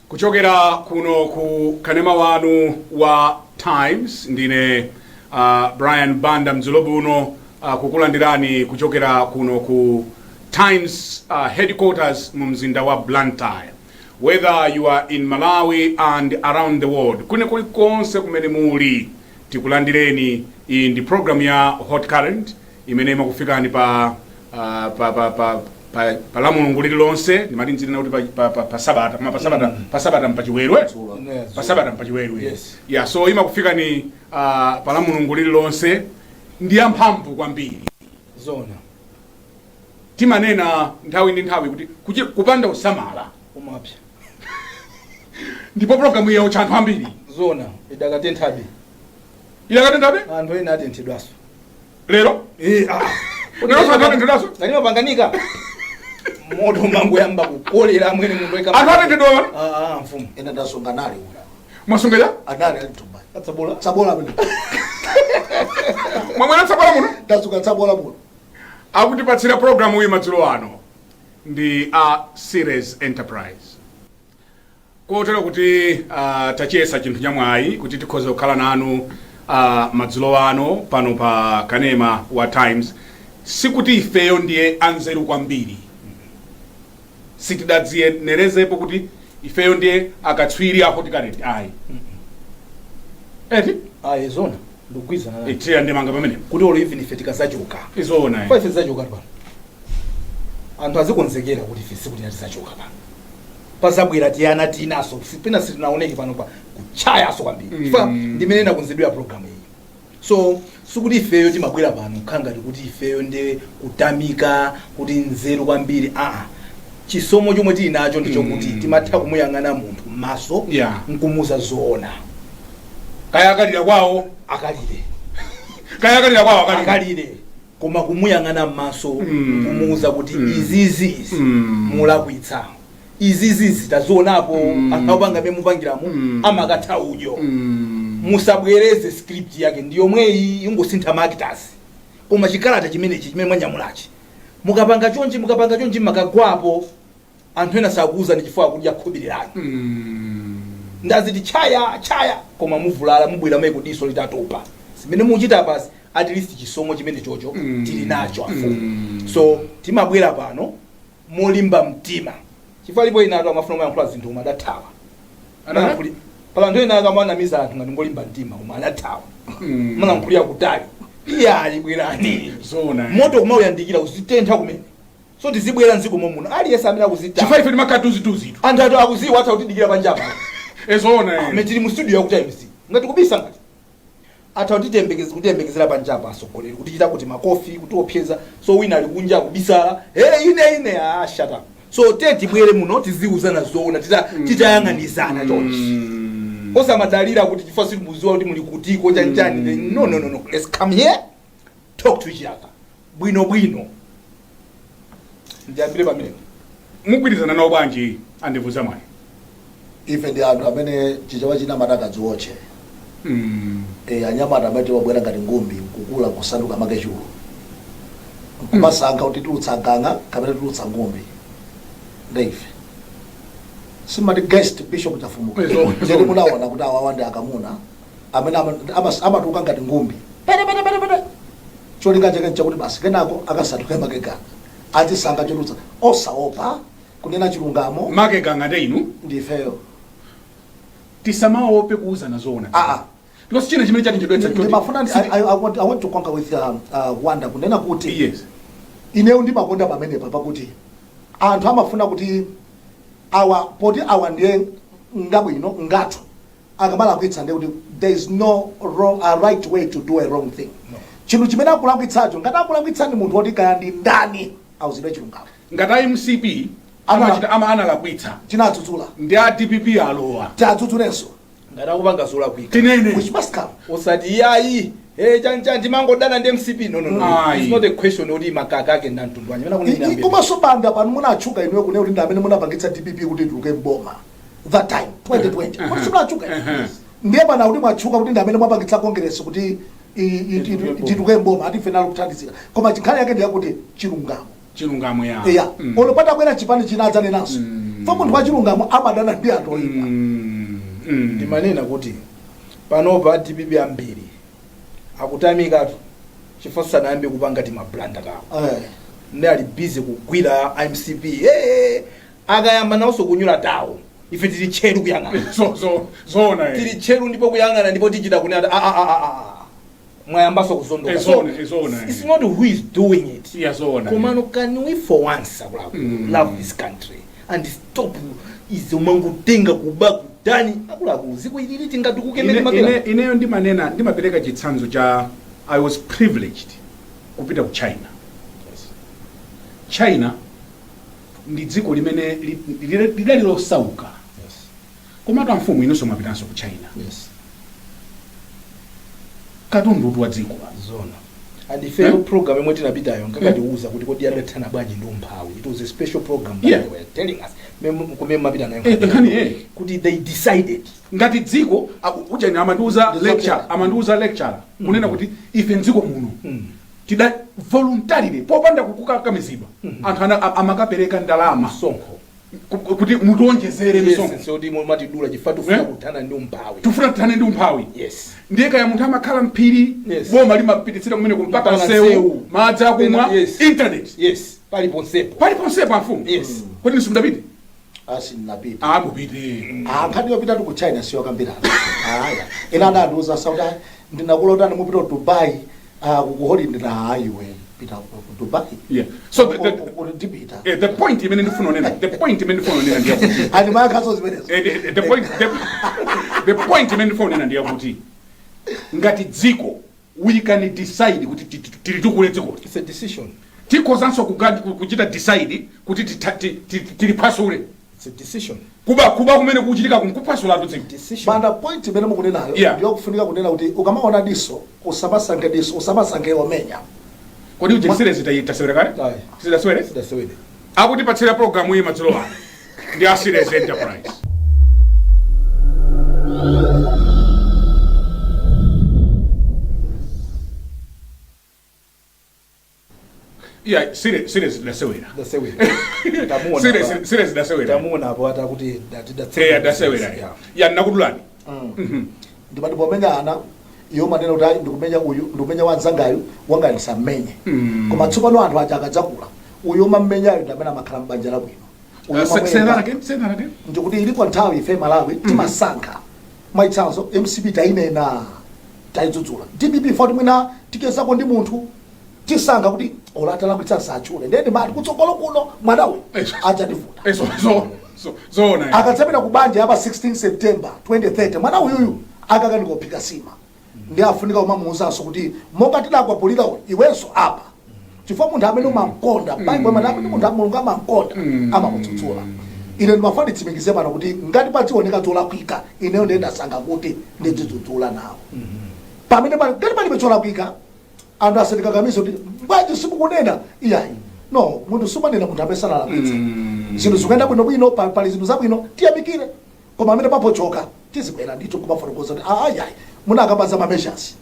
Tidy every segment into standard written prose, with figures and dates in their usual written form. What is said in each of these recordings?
Kuchokera kuno ku kanema wanu wa Times ndine Brian Banda Mzulobuno kukulandirani kuchokera kuno ku Times headquarters mu mzinda wa Blantyre. Whether you are in Malawi and around the world, kulikonse kumene muli tikulandireni in program ya Hot Current imene imakufikani pa Palamulungu lililonse ndimatinzirina kuti pa sabata mpachiwerwe pa sabata mpachiwerwe. Yes. Yeah, so imakufikani Palamulungu lililonse ndi amphamvu kwambiri zona timanena nthawi ndi nthawi kuti kupanda usamala umapya ndipo program ya uchanthu ambiri zona idakatenthabe anthu ena atenthedwaso lero lero satentedwaso kanima panganika moto mangu yamba kukolera mwene mundu weka anthu atentedwa mfumu ena ndasunga nali mwasunga ya anali alitumba tsabola muno mwamwena tsabola muno ndasunga tsabola muno akutipatsira program uyi madzulo ano ndi Series Enterprise kotero kuti tachiyesa chinthu chamwayi kuti tikhoze kukhala nanu madzulo ano pano pa kanema wa Times. Sikuti ifeyo ndiye anzeru kwambiri, sitidadziyenerezepo kuti ifeyo ndiye akatswiri a Hot Current ayi zona ndugwizana naye itiya ndimanga pamene kuti olo even ife tikazachoka izona kwa ife zachoka pano anthu azikonzekera kuti ife sikuti tizachoka pano pazabwera tiyana tinaso sipena sitinaoneke pano pa kuchayaso kwambiri fa ndimene nakonzedwera program iyi. So sikuti ifeyo timabwera pano khangati kuti ifeyo ndi kutamika kuti nzeru kwambiri chisomo chomwe tili nacho ndicho kuti timatha kumuyang'ana munthu m'maso nkumuza zoona kaya akalira kwawo akalire koma kumuyang'ana m'maso nkumuza kuti izizi mulakwitsa izizi zitazionapo anthu opanga mwe mupangiramo amakatha udyo musabwereze script yake ndiyomweyi ingosintha marketers koma chikalata chimenechi chimene mwanyamulachi mukapanga chonchi makagwapo anthu ena sakuuza ndi chifukwa kudya khobirerani ndaziti chaya koma muvulala mubwera mai kudiso litatopa simene muchita pasi at least chisomo chimene chocho tili nacho afumu. So timabwera pano molimba mtima chifukwa lipo inatu amafuna kuyankhula zinthu koma adathawa pala nthawi ina akamanamiza anthu ngati ngolimba mtima koma adathawa manankhulira kutali iyayi bwerani zona moto kumauyandikira uzitentha kumene so tizibwera mdziko momwe aliyense amene akuzita chifukwa ife timakatuzitu anthu atu akuziwa atha kutidikira panjapa ezona metili mu studio yaku Times ngati kubisa ngati atha kutiyembekezera panjapa asogoleri kutichita kuti makofi kutiopseza so wina ali kunja kubisala ine shut up. So tibwere muno tiziuzana zoona titayang'anizana chonchi osamadalira kuti chifukwa sitimuziwa kuti muli kutiko chanchani. No, let's come here talk to each other bwino ndiyambire pamene mugwirizana nawo bwanji andivuza mwayi ife ndi anthu amene chichewa china matakadziwotche anyamata amene wabwera ngati ngumbi kukula kusanduka makechulu kumasankha kuti tulutsa ganga kapena tulutsa ngumbi ndeife simati guest bishop chafumuka ndiri munaona kuti awawande akamuna amene amatuka ngati ngumbi pere cholinga chake nchakuti basi kenako akasatuka makegana atisankha chotulutsa osaopa kunena chilungamo makegana ngati inu ndifeyo tisamaope kuuzana zoona because china chimene chati chidwetsa I want to conquer with Wanda kunena kuti yes ineyo ndimakonda pamene pakuti anthu amafuna kuti poti awa ndiye ngabwino ngathu akamalakwitsa ndiye kuti there is no right way to do a wrong thing. Chinthu chimene akulakwitsacho ngati akulakwitsani munthu woti kaya ndi ndani awuzidwe chilungamo ngati MCP amachita analakwitsa chinadzudzula ndi a DPP alowa tadzudzulenso ngati akupanga zolakwika tinene which must come osati yayi chanchandi mangodana ndi MCP no it's not a question oti makaka ake ndantundu anyamena kunena kumasobanda pano munachuka inuyo kune kuti ndamene munapangitsa DPP kuti tuluke mboma that time 2020 kuti munachuka ndiye pana kuti mwachuka kuti ndamene mwapangitsa congress kuti tituke mboma ati ife nalo kuthandizira koma chikhali yake ndiye kuti chilungamo ya olopata kwena chipani chinadza nenanso fa munthu wachilungamo amadana ndi anthu oyipa. Ndimanena kuti panopa DPP ambiri akutamikatu chifukwa sanayambe kupanga mablanda kawo. Ndi ali busy kugwira MCP akayamba nawonso kunyula tawo ife tili tcheru kuyang'ana. Zona Tili tcheru ndipo kuyang'ana ndipo tichita kunena mwayambaso kuzondoka. It's not who is doing it. Komano, can we for once love this country and stop izomangutenga kuba kudani akulaku ziko ilili tingatukukemeke mapela. Ineyo ndimapereka chitsanzo cha I was privileged kupita ku China. China ndi dziko limene lidali losauka. Komatu amfumu inonso mwapitanso ku China. Katundu wa dziko zona. And the fair program imwe tinapitayo ngakatiuza kuti kodi yadathana bwanji ndi umphawi. It was a special program they were telling us. Kumeme mapita nayo. Kuti they decided ngati dziko uja ni amanduza lecture kunena kuti ife dziko muno tida voluntarily popanda kukakamizidwa anthu amakapereka ndalama sonkho kuti mutonjezere misongo. So ndi mati dula chifatu funa kuthana ndi umphawi. Tufuna kuthana ndi umphawi. Yes. Ndiye kaya munthu amakhala mphiri boma limapititsira kumene kumpaka nsewu madzi akumwa internet. Yes. Pali ponsepo amfumu. Yes. Kodi nisundapite? Asinapita. Akupite. Nkhani yopita ku China siyo kambirana. Ina ndanduza Saudi ndinakulota nimupita ku Dubai kuholi ndina highway pita ku Dubai. So the point imene ndifuna nena ndiye kuti ani makazo zimenezo. The point imene ndifuna nena ndiye kuti ngati dziko we can decide kuti tili tukule dziko. It's a decision. Tikozanso kuchita decide kuti tili pasule. It's a decision. Kuba kumene kuchitika kumpasula dziko. Banda point imene mukunenayo ndiyo kufunika kunena kuti ukamaona diso usamasange omenya. Kodi ujekisire zitasewera kale? Zidasewere? Akuti patsira program iyi madzulo ano. Ndi Asires Enterprise. Serious dasewera. Serious dasewera. Tamuna hapo hata kuti dasewera. Nakudulani. Ndipati pomenya ana iyo maneno kuti ndikumenya uyu ndikumenya wanzangayo wanga ndisamenye. Koma tsopano anthu aja akadzakula. Uyu mamenyayo ndamene amakhala mbanja labwino. Say that again. Ndikuti ilipo nthawi ife Malawi timasankha. Maitsanzo MCP tainena taidzudzula. DPP foti mwina tikesako ndi munthu tisankha kuti olatala kuti sachule. Ndende mati kutsogolo kuno mwanawe achativuta. Zona. Akatsapita kubanja apa 16 September 2030 mwana uyuyu akakani kophika sima. Ndi afunika umamuuzanso kuti monga tidakwa polira iwenso apa. Chifukwa munthu amene umakonda Bible manapo ndi munthu amulungu amakonda amakutsutsula. Ine ndimafuna titsimikize pano kuti ngati pationeka cholakwika ineyo ndendasanga kuti ndidzudzula nawo. Pamene ngati palibe cholakwika anthu asatikakamize kuti bwanji simukunena iyayi. No, munthu sumanena munthu amesana lapitsa. Zinthu zikuyenda bwino pali zinthu zabwino tiyamikire. Koma amene papochoka tizibwera ndithu kumafotokoza kuti ayayi munakabaza measures.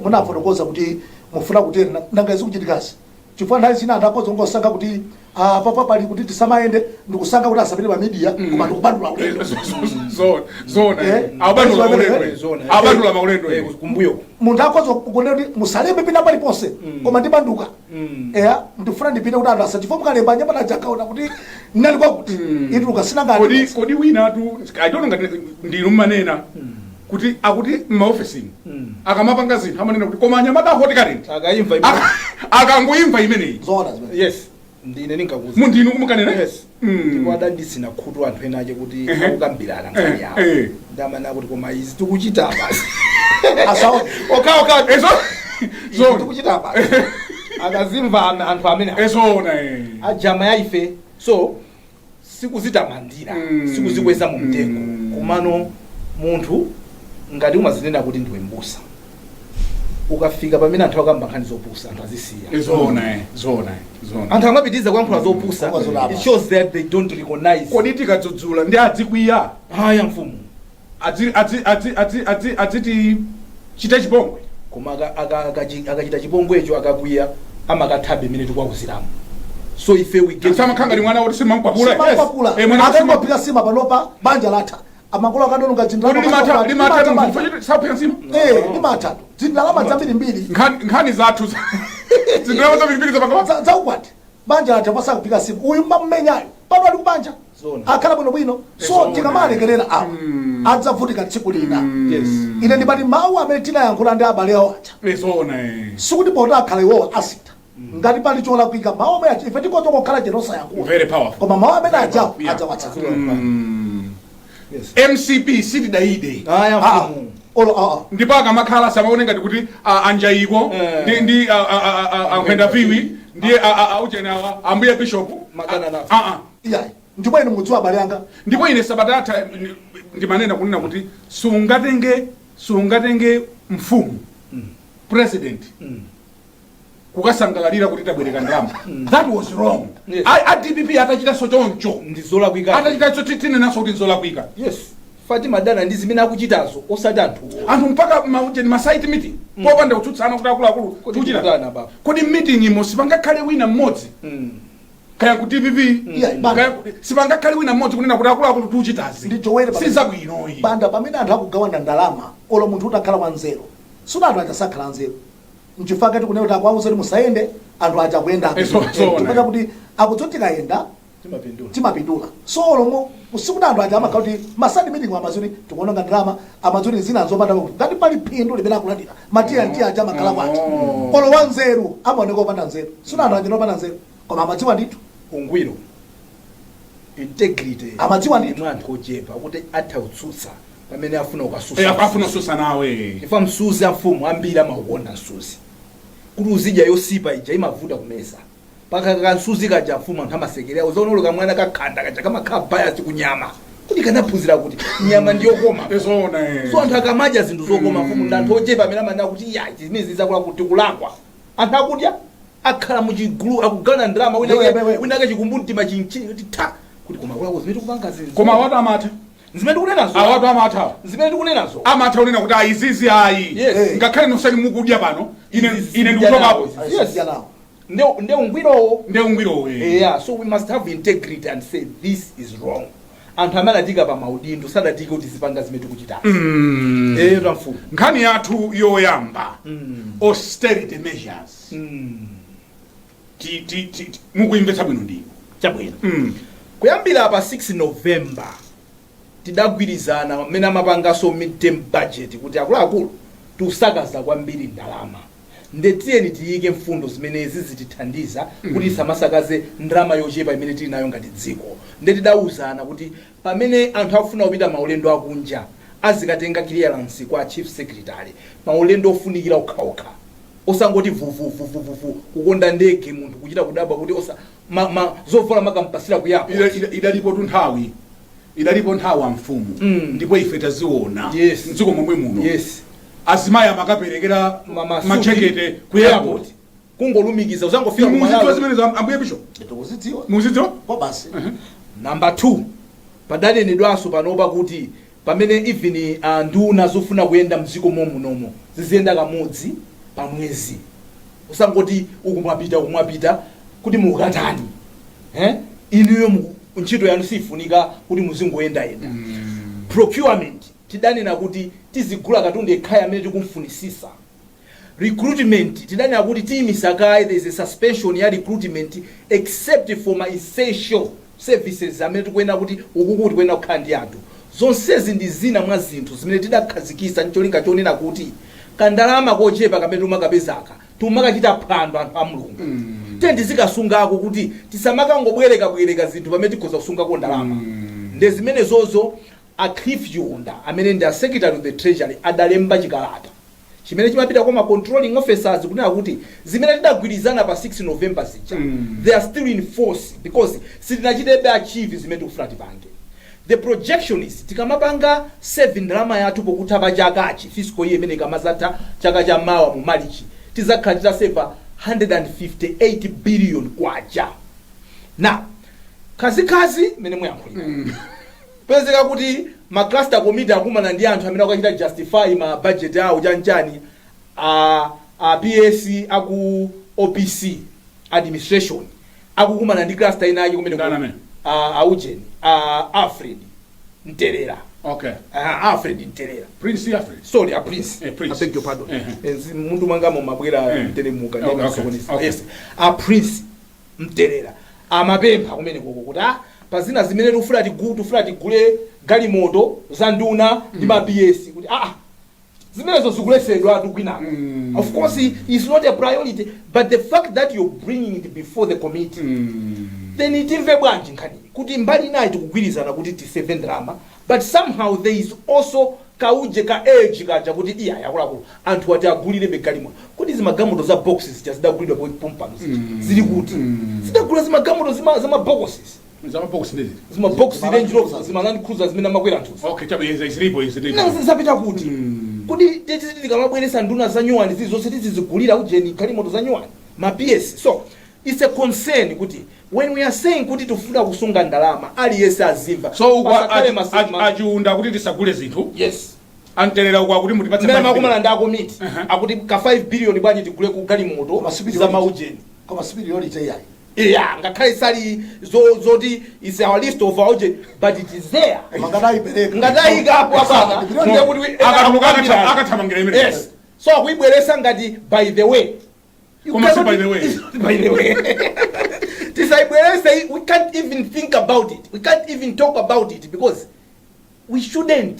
Munafotokoza kuti mufuna kuti nanga zikuchitikasi. Chifukwa nthawi zina anthu akoza ngosankha kuti papa pali kuti tisamaende ndikusankha kuti asapite pa media koma ndikubandula ulendo. Zona. Abandula maulendo kumbuyo. Munthu akoza kukonera kuti musalembe pina paliponse koma ndibanduka. Ndifuna ndipite kuti anthu asachifo mukalemba nyamata jakaona kuti ndinalikuwa kuti ituluka sina ngati. Kodi wina atu I don't know ngati ndinu manena kuti akuti maofisini akamapanga zinthu amanena kuti koma anyamata ahoti kalenti akangoimva imeneyi. Yes. Ndine ningakuza. Mundinu kumukanena? Yes. Ndipo adandisina khutu anthu enaje kuti akukambirana ngani yawo. Ndamana kuti koma izi tikuchita basi. Asawo. Okay. Zona. Tikuchita basi. Akazimva anthu amene. Zona. Ajama yaife. So sikuzitamandira. Sikuzikweza mu mtengo. Kumano munthu ngati umazinena kuti ndiwe mbusa. Ukafika pamene anthu akamba nkhani zopusa anthu azisiya. Zona. Anthu amapitiza kuyankhula zopusa. It shows that they don't recognize. Kodi tikadzudzula ndi adzikwiya. Haya mfumu. Adziti chita chipongwe. Koma akachita chipongwecho akakwiya amakathabe imene tikwakuzilamu. so ife we get sama khanga ni mwana wote simampapula Simapapula. Akangopika sima panopa banja latha. Amakolo akadononga chindalama. limatatu sapya nsima limatatu. Chindalama zambiri mbiri. nkhani zathu zindalama zambiri zapakapa Zaukwati. Banja latha pasa kupika sima. Uyu mmenyayo. Pano ali kubanja. Akhala bwino. So tikamalekerera apo. Adzavutika tsiku lina. yes Ine ndibati mawu amene tinayankhula ndi abale awo aja. zona Sikuti pota akhale iwowo asita. Ngati pali chola kuika mawu amene ife tikoto kokhala chenosa yankula. very powerful Koma mawu amene ajawo Yeah. adzawatsa. yes MCP sitidaide aya mfumu Olo ndipo akamakhala samaone ngati kuti anjaiko ndi ankhwenda viwi ndiye auchenawa ambuye bishop Makana nafe. iyayi. Ndipo ine mudziwa abale anga. ndipo ine sabatata ndimanena kunena kuti sungatenge mfumu president kukasangalalira kuti tabwereka ndalama that was wrong. Yes. DPP atachitaso choncho ndizolakwika atachitaso tinenaso kuti nzolakwika yes Fatima Dana ndi zimene akuchitazo osati anthu mpaka masaiti meeting popanda kutsutsana kuti akuluakulu tuchita baba kodi meeting imo sipangakhale wina mmodzi kaya ku DPP sipangakhale wina mmodzi kunena kuti akuluakulu tuchitazi Ndicho were sizabwinoyi banda pamene anthu akugawana ndalama olo munthu utakhala wanzeru suna anthu achasakhala nzeru mchifukwa kunena kuti akuwauza kuti musayende anthu aja kuyenda kupata kuti akuzotikayenda timapindula so olomo usikuti anthu aja amakhala kuti masadi meeting amazuni tikuononga ndalama amazuni zina zopanda ngati pali phindu limene akulandira matiyanti aja amakhala kwati olo wanzeru amaoneka opanda nzeru suna anthu aja opanda nzeru koma amadziwa ndithu ungwiro integrity amadziwa ndithu anthu ochepa kuti atha kutsutsa pamene afuna ukasusa afuna kususa nawe ifa msuzi amfumu ambiri amaukonda msuzi kuti uzidya yosipa ija imavuta kumeza paka kansuzi kaja mfumu anthu amasekerera uzaonolo kamwana kakhanda kaja kamakhala bias kunyama kuti kanaphunzira kuti nyama ndiyokoma so anthu akamadya zinthu zokoma mfumu ndi anthu ochepa amene amanena kuti ya zimene zizakula kuti kulakwa anthu akudya akhala muchigulu akugana ndalama winake chikumbumtima chinchini kuti ta kuti koma kulako zimene tikupanga zinthu koma watu amatha zimene tikunenazo awatu amatha zimene tikunenazo amatha unena kuti izizi ayi Yes. ngakhale nosani mukudya pano ine Yes. ndikuchokapo Yes. nawo nde ungwirowo nde ungwirowe yeah so we must have integrity and say this is wrong anthu amene atika pa maudindo sadatika kuti zipanga zimene tikuchita tamfumu nkhani yathu yoyamba austerity measures mukuimvetsa bwino ndiyo chabwino kuyambira pa 6 November tidagwirizana mmene amapangaso midterm budget kuti akuluakulu tiusakaza kwambiri ndalama ndetiyeni tiyike mfundo zimenezi zitithandiza kuti samasakaze ndalama yochepa imene tili nayo ngati dziko ndetidawuzana kuti pamene anthu akufuna kupita maulendo akunja azikatenga clearance kwa chief secretary maulendo ofunikira okhaokha osangoti vuvuvuvuvu kukonda ndege munthu kuchita kudabwa kuti zovala makampasira kuyapo idalipo nthawi amfumu ndipo ife taziona Yes. mdziko momwe muno yes azimayi amakaperekera machekete ku airport kungolumikiza uzangofika muzidziwa zimenezo ambuye bishop tikuzidziwa muzidziwa kwa basi number 2 padalenedwanso panopa kuti pamene even nduna zofuna kuyenda mdziko momunomo ziziyenda kamodzi pa mwezi usangoti ukumapita kuti mukatani inuyo ntchito yanu sifunika kuti muzingoyendayenda procurement tidanena kuti tizigula katundu ekhaya amene tikumfunisisa recruitment tidanena kuti tiyimisakaye there is a suspension ya recruitment except for my essential services amene tikuyena kuti ukukuti kuyena kukhala ndi anthu zonsezi ndi zina mwa zinthu zimene tidakhazikisa ncholinga chonena kuti kandalama kochepa kamene tumakapezaka tumakachita phwando anthu a mulungu tendi zikasungako kuti tisamakangobwereka zinthu pamene tikhoza kusungako ndalama ndi zimene zozo a Cliff Yonda amene ndi a secretary of the treasury adalemba chikalata chimene chimapita kwa ma controlling officers kunena kuti zimene tidagwirizana pa 6 November zija they are still in force because sitinachitebe achieve zimene tikufuna tipange. The projection is tikamapanga 7 ndalama yathu pokutha pa chakachi fiscal year imene ikamazatha chaka cha mawa mu March tizakhala titaseva 158 billion kwacha. Now kazi mene muyankhulira pezeka kuti ma cluster committee akumana ndi anthu amene akachita justify ma budget awo chanchani a PS aku OPC administration akukumana ndi cluster inake kumene Ndana Eugene Alfred Nterera. Okay. Alfred Nterera. Prince Alfred. Sorry, a Prince. Prince. I beg your pardon. Mundu mwangamo mabwera mteremuka Okay. ndiye yes. A Prince Nterera. Amapempha kumene koko kuti pazina zimene tufuna tigule galimoto za nduna ndi ma PS kuti zimenezo zikulesedwa atukwina. Of course it's not a priority, but the fact that you're bringing it before the committee then itimve bwanji nkhani kuti mbali nayi tikugwirizana kuti tiseve drama, but somehow there is also kauje ka edge kaja kuti iya yakulapo anthu ati agulire begalimoto kuti zimagamoto za boxes chazidagulidwa pompano zili kuti zidagula zimagamoto zima boxes zima box Range Rover zima Land Cruiser zimene makwera anthu. Okay, chabeza isilipo zapita kuti kuti tikamabweresa nduna za nyuwani zizonse tizigulira ujeni galimoto za nyuwani ma PS. So it's a concern kuti when we are saying kuti tufuna kusunga ndalama aliyese azimva so ajiunda kuti tisagule zinthu. Yes. Anterera kwa kuti mutipatse mema makumana ndako miti akuti ka 5 billion bwanji tigule ku galimoto za maujeni koma superiority yayi. Yeah, ngakhale sali zoti is our list of our budget, but it is there. Ngadai gapo apana. Ndiye kuti akathamangira imene. Yes. So akuyibweresa ngati by the way. By the way. By the way. Tisayibweresa, we can't even think about it. We can't even talk about it because we shouldn't.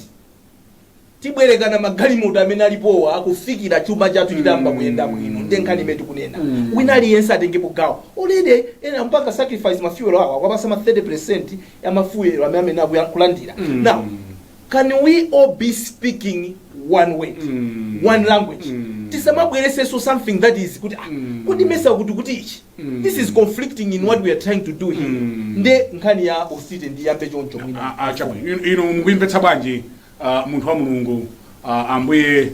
Tibwerekana magalimoto amene alipowa akufikira chuma chathu chitamba kuyenda bwino ndenkhani metu kunena wina aliyense atengepo gawo already ena mpaka sacrifice mafuel awa akwapasa ma 30% ya mafuel amene akulandira. Now can we all be speaking one way, one language? Tisamabwereseso something that is kuti mesa kuti ichi this is conflicting in what we are trying to do here. Nde nkhani ya usite ndi yambe choncho mwina ino mukuyimvetsa bwanji munthu wa mulungu ambuye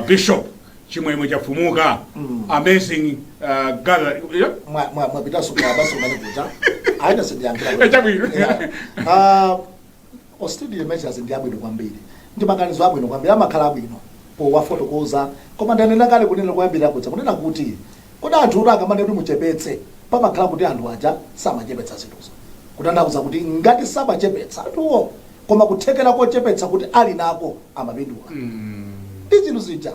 bishop chimwemwe chafumuka amazing gather mwapitaso kwa basi unanikuta aina sindiyankira chabwino studio measures ndi abwino kwambiri ndi maganizo abwino kwambiri amakhala abwino powafotokoza koma ndanena kale kunena kwambiri akutsa kunena kuti kodi anthu ura akamane kuti muchepetse pamakhala kuti anthu aja samachepetsa zinthuzo kutanthauza kuti ngati samachepetsa anthuwo koma kuthekera kochepetsa kuti ali nako amapindula ndi zinthu zija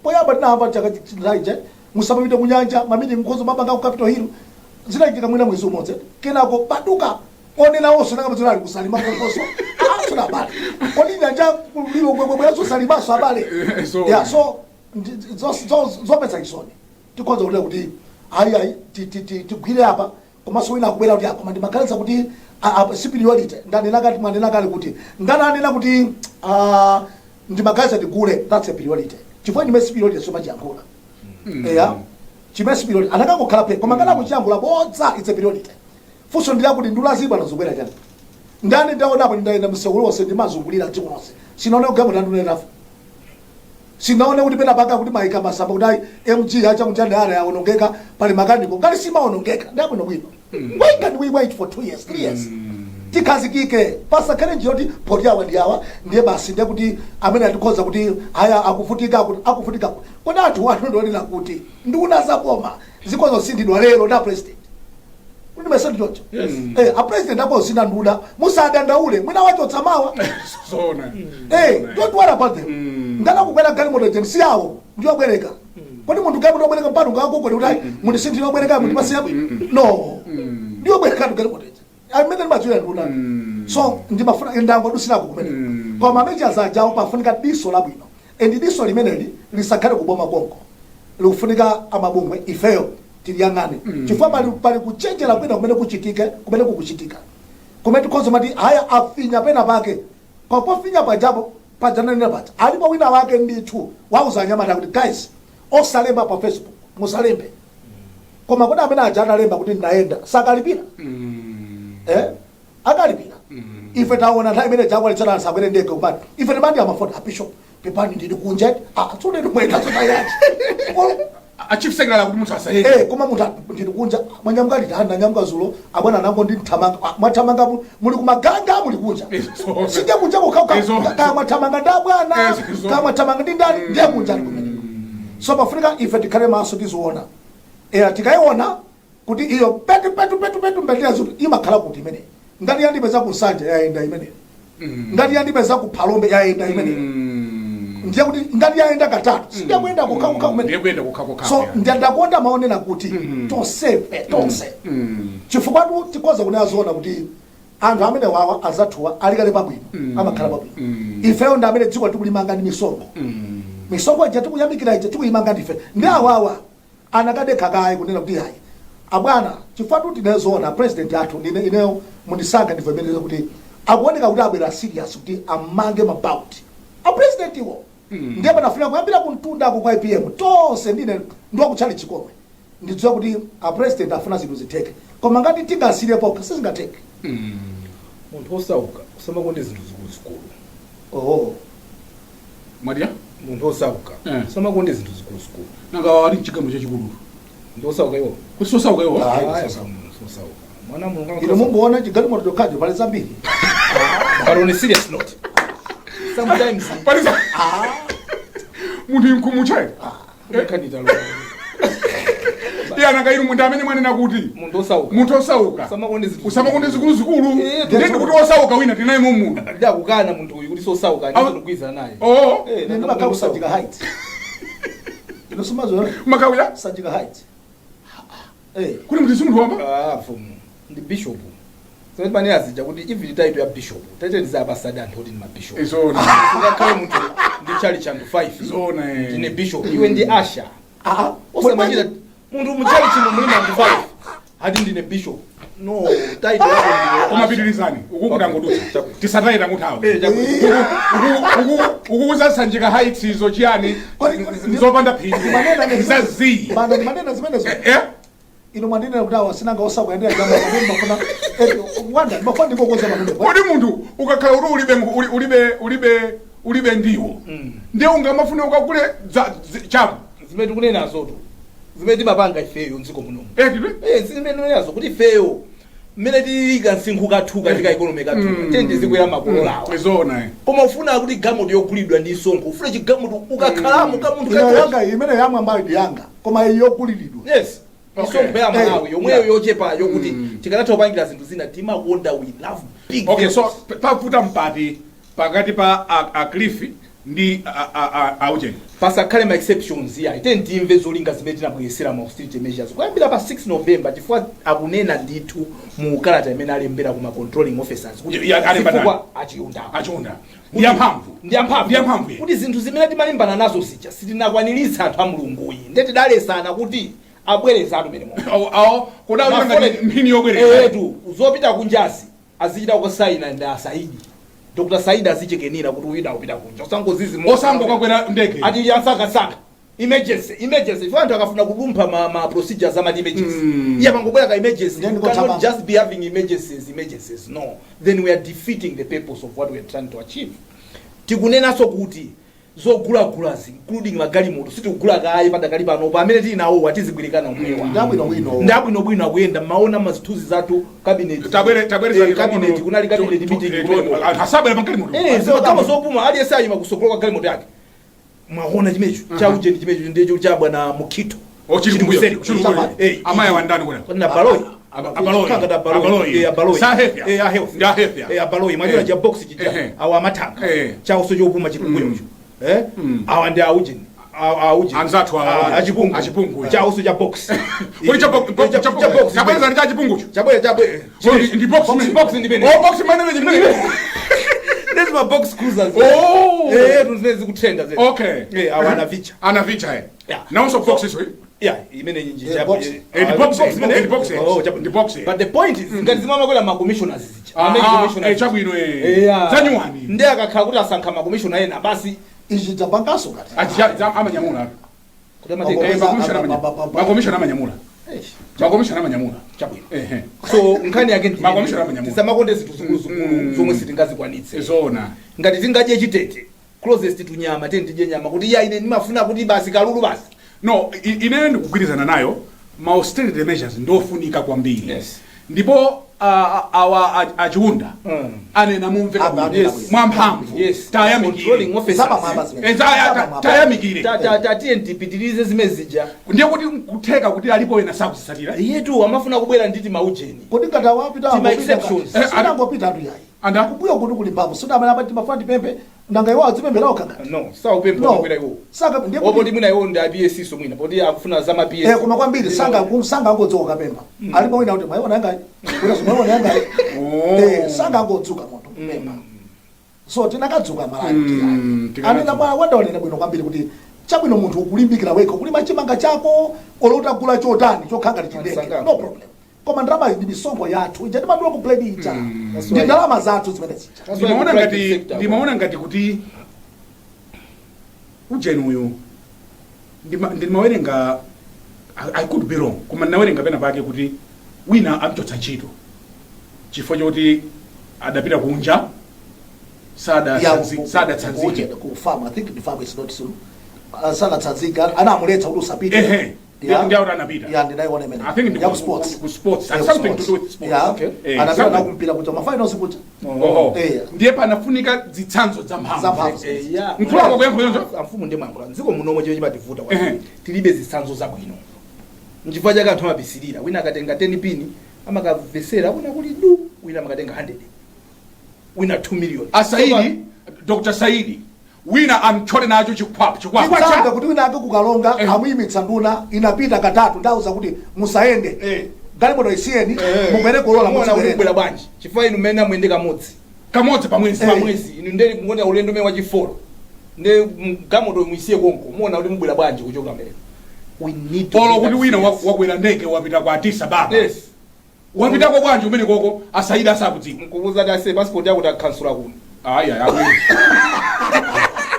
poyamba tinahamba chaka chinaije musapite kunyanja mamini mkhozo mabanga ku Capitol Hill zinachitika mwina mwezi umodzi kenako paduka onena onse nakamazira ali kusalima konkoso tuna bale kodi nyanja kulilo kwebwezo salimaso abale yeah so zopetsa isoni tikonza kuti ayi tigwire apa komanso wina akubwera kuti akoma ndimakhalisa kuti superiority ndanena kati mwanena kale kuti ndananena kuti ndimakhalisa tigule that's a superiority chifukwa ndime superiority soma chiyankhula yeah chime superiority anakangokhala pe koma kana kuchiyankhula bodza it's a superiority funso ndila kuti ndulazibwa nazobwera chani ndani ndaonapo ndaenda msewulo wose ndimazungulira tikonse sinaone kugamba ndandunena sinaone kuti pena paka kuti maika masamba kuti MG acha mutande ara yaonongeka pale makaniko ngati simaonongeka ndabwino bwino why can't we wait for 2 years 3 years tikazikike pasakhale njoti poti awa ndi awa ndiye basi ndiye kuti amene atikhoza kuti haya akufutika kodi anthu wanu ndionera kuti nduna zakoma zikhoza sindidwa lero na president kuti message chocho a president ako sina nduna musadandaule mwina wacho tsamawa sona don't worry about them ngana kukwera gali moto agency yawo ndiyo bwereka kodi munthu gamu ndobwereka mpano ngako kodi kuti munthu sindino obwereka munthu pasiya no ndiyo bwereka gali moto amene mazuya nduna so ndimafuna ndango dusina kukumene koma meja zajawo pafunika diso labwino and diso limeneli lisakhale kuboma konko likufunika amabungwe ifeyo tiliyang'ane chifukwa pali kuchenjera kwina kumene kuchitike kumene kukuchitika kumene tikhoza mati haya afinya pena pake papofinya pajapo pajananena paja alipo wina wake ndithu wauzanyamata kuti guys osalemba pa Facebook musalembe koma kodi amene aja analemba kuti ndaenda sakalipira akalipira ife taona nthawi imene jakwa lichana sabwere ndege kumati ife timandi amafota bishop pepani ndili kunja tsone ndimwenda zotayati achief secretary kuti munthu asayende koma munthu ndili kunja mwanyamuka litanda nyamuka zulo abwana nango ndi thamanga mwathamanga muli kumaganga muli kunja sije kunja kama mwathamanga ndabwana kama mwathamanga ndi ndani ndiye kunja kumene so pafunika ife tikhale maso tiziona tikaiona kuti iyo petu mbendera zuti imakhala kuti imene ngati yandipeza ku Nsanje yayenda imene ngati yandipeza ku Phalombe yayenda imene ndiye kuti ngati yayenda katatu sindiyakuyenda kukha kumene so ndakonda maonena kuti tonse chifukwa tikoza kunena zoona kuti anthu amene wawa azathuwa alikale pabwino amakhala pabwino ifeyo ndi amene dziko tikulimanga ndi misongo ija tikuyamikira ija tikuyimanga ndife ndi awawa anakadekha kaye kunena kuti hayi abwana chifukwa tinezoona president athu ineyo mundisankha ndivomereza kuti akuoneka kuti abwera serious kuti amange mabauti a president iwo ndiye panafuna kuyambira kumtunda ako kwa IPM tonse ndine ndiwakutchali chikomwe ndidziwa kuti a president afuna zinthu zitheke koma ngati tingasirepo sizingatheke munthu osauka usamakonde zinthu zikulu Maria munthu osauka usamakonde zinthu zikulu nanga wali mchigamu chachikulu ndi osauka iwo kuti osauka iwo osauka mwana mulungu ino mungoona chigalimoto chokhacho pali zambiri but on a serious note sometimes paliza munthu inkumuchayi kanita lo nanga inu munthu amene mwanena kuti munthu osauka usamakonde zikulu ndende kuti osauka wina tinaye munthu ndakukana munthu uyu kuti sosauka ndikugwiza naye nende makau Sanjika Heights ino sumazo makauya Sanjika Heights kuli munthu simunthu wamba mfumu ndi bishop so pani azija kuti even title ya bishop title za pastor anthu kuti ni mabishop izona ngakhale munthu ndi chali chandu 5 izona ndine bishop iwe ndi asha osamanyira munthu muchali chimo mulima ndi 5 hadi ndine bishop no title yako ndi umapitirizani ukukutangodutsa tisatayira muthawo ukukuza Sanjika Heights izo chiyani nzopanda phiri zazi manena zimenezo ino manena kuti awa sinanga osauka yandira kama manena mafuna wanda mafuna ngokoza manena kodi munthu ukakhala kuti ulibe ndiwo ndiye ungamafuna ukakule chapo zimene tikunena zoto zimene timapanga ifeyo mdziko muno zimene tinenazo kuti ifeyo mmene tilika msinkhu kathuka tika economy kathuka tende zikwera makolo lawa izona koma ufuna kuti gamoto yogulidwa ndi sonkho ufuna chigamoto ukakhalamo ka munthu yanga imene yamwe ambayo ndi yanga koma yokulidwa yes isonkho ya Malawi yomweyo yochepa yokuti tikanatha kupangira zinthu zina timakonda we love big so pafuta mpati pakati pa Cliff ndi Eugene pasakhale ma exceptions ya ite ndimve zolinga zimene tinabwezera ma austerity measures kuyambira pa 6 November chifukwa akunena ndithu mu kalata imene alembera kuma controlling officers kuti chifukwa achionda ndiyamphamvu kuti zinthu zimene timalimbana nazo zija sitinakwanilitsa anthu a mulunguyi ndeti dalesana kuti abwereza atu mene kudaona mphini yobwereza etu uzopita kunjazi azichita kusaina ndi asaidi Dr. Saida azichekenira kuti uyida upita kunja usangozizi osango kwakwera ndege ati yansaka emergency if anthu akafuna kudumpha ma procedures ama emergency iya pangobwera ka emergency you cannot just be having emergencies no then we are defeating the purpose of what we are trying to achieve tikunenaso kuti zogulagulazi including magalimoto sitikugula kaye padakali pano pamene tili nawo atizigwirikana omwewa ndabwino akuyenda maona mazithuzi zathu cabinet cabinet kunali cabinet meeting hasabela magalimoto kama zopuma aliyese ayima kusokolo kwa galimoto yake mwaona chimecho chauje chimecho ndicho cha bwana Mukito amaya wandani kuna Baloyi abaloyi mwajira cha box chija awa matanga chawo sojo upuma chikunguyo awa ndi Eugene anzathu achipungu chawo soja box kuli cha box chabweza ndi achipungu chabweza ndi box ndi bene box mane This my box cruisers tunezi kutrenda zetu okay awa ana vicha now so box is imene nyinji box but the point is ngati zimama kwela ma commissioners zicha chabwino zanyuwani ndi akakhala kuti asankha ma commissioner ena basi ichi tabangaso kati amanyamula kuti makomishona amanyamula chabwino so nkhani yake ndi makomishona amanyamula tisamakonde zinthu zikulu zomwe sitingazikwanitse zona ngati tingadye chitete closest to nyama tendidye nyama kuti ya ine nimafuna kuti basi kalulu basi no ine ndikugwirizana nayo ma austerity measures ndofunika kwambiri ndipo awa achiunda anena mumveka mwamphamvu tayamikire tayamikire tatiye ndipitirize zimene zija ndiye kuti kutheka kuti alipo wena sakuzisatira yetu amafuna kubwera nditi maujeni kodi ngati awapita Tima exceptions. anangopita atu yayi anda kubuyo kuti kuli mphamvu sudamana pati mafuna tipempe nanga iwo adzipemberawo kangati no saupempha No. kubwera iwo saka ndiye opo kuti ndi mwina iwo ndi APS so mwina poti akufuna za ma PS koma kwambiri sanga angodzoka kapemba alipo wina kuti maiona yangayi kuti maiona yangayi sanga angodzuka moto kupemba so tinakadzuka malayo anena bwana wandaonena bwino kwambiri kuti chabwino munthu ukulimbikira wekha kulima chimanga chako olota kula chotani chokhanga tichindeke no problem koma ndalama ndi misonkho yathu ija timaduwa kupledi ija ndi ndalama zathu zimene zija ndimaona ngati kuti ujeni uyu ndimawerenga I could be wrong koma ndinawerenga pena pake kuti wina amchotsa ntchito chifukwa choti adapita kunja sadatsanzike ku farm I think the farm is not soon sadatsanzika anamuletsa kuti usapite ndiauti anapita yeah ndinaiona imene I think ya sports ku sports has something to do with sports yeah anapita na kumpira kuti mafinals kuti ndiye panafunika zitsanzo za mphamvu yeah mkhulako kuyankho amfumu ndi mwangula nziko munomo chero chimativuta kwa tilibe zitsanzo zabwino nchifukwa chake anthu amapisilira wina akatenga 10 pini amakavesera wina kuti du wina amakatenga 100 wina 2 million asaidi Dr. Saidi wina amchole nacho chikwapa changa kuti wina ake kukalonga amuyimitsa nduna inapita katatu ndauza kuti musaende galimoto isiyeni mumene kolola muzibwera bwanji chifukwa inu mmene amuyende kamodzi pamwezi inu ndeli muona ulendo umene wachifolo nde galimoto muisiye konko muona kuti mubwera bwanji kuchoka mbele we need to polo kuti wina wakwera ndege wapita kwa Addis Ababa wapita kwa bwanji umene koko asaida asakudzika mkubuza kuti ase passport yako takhansula kuno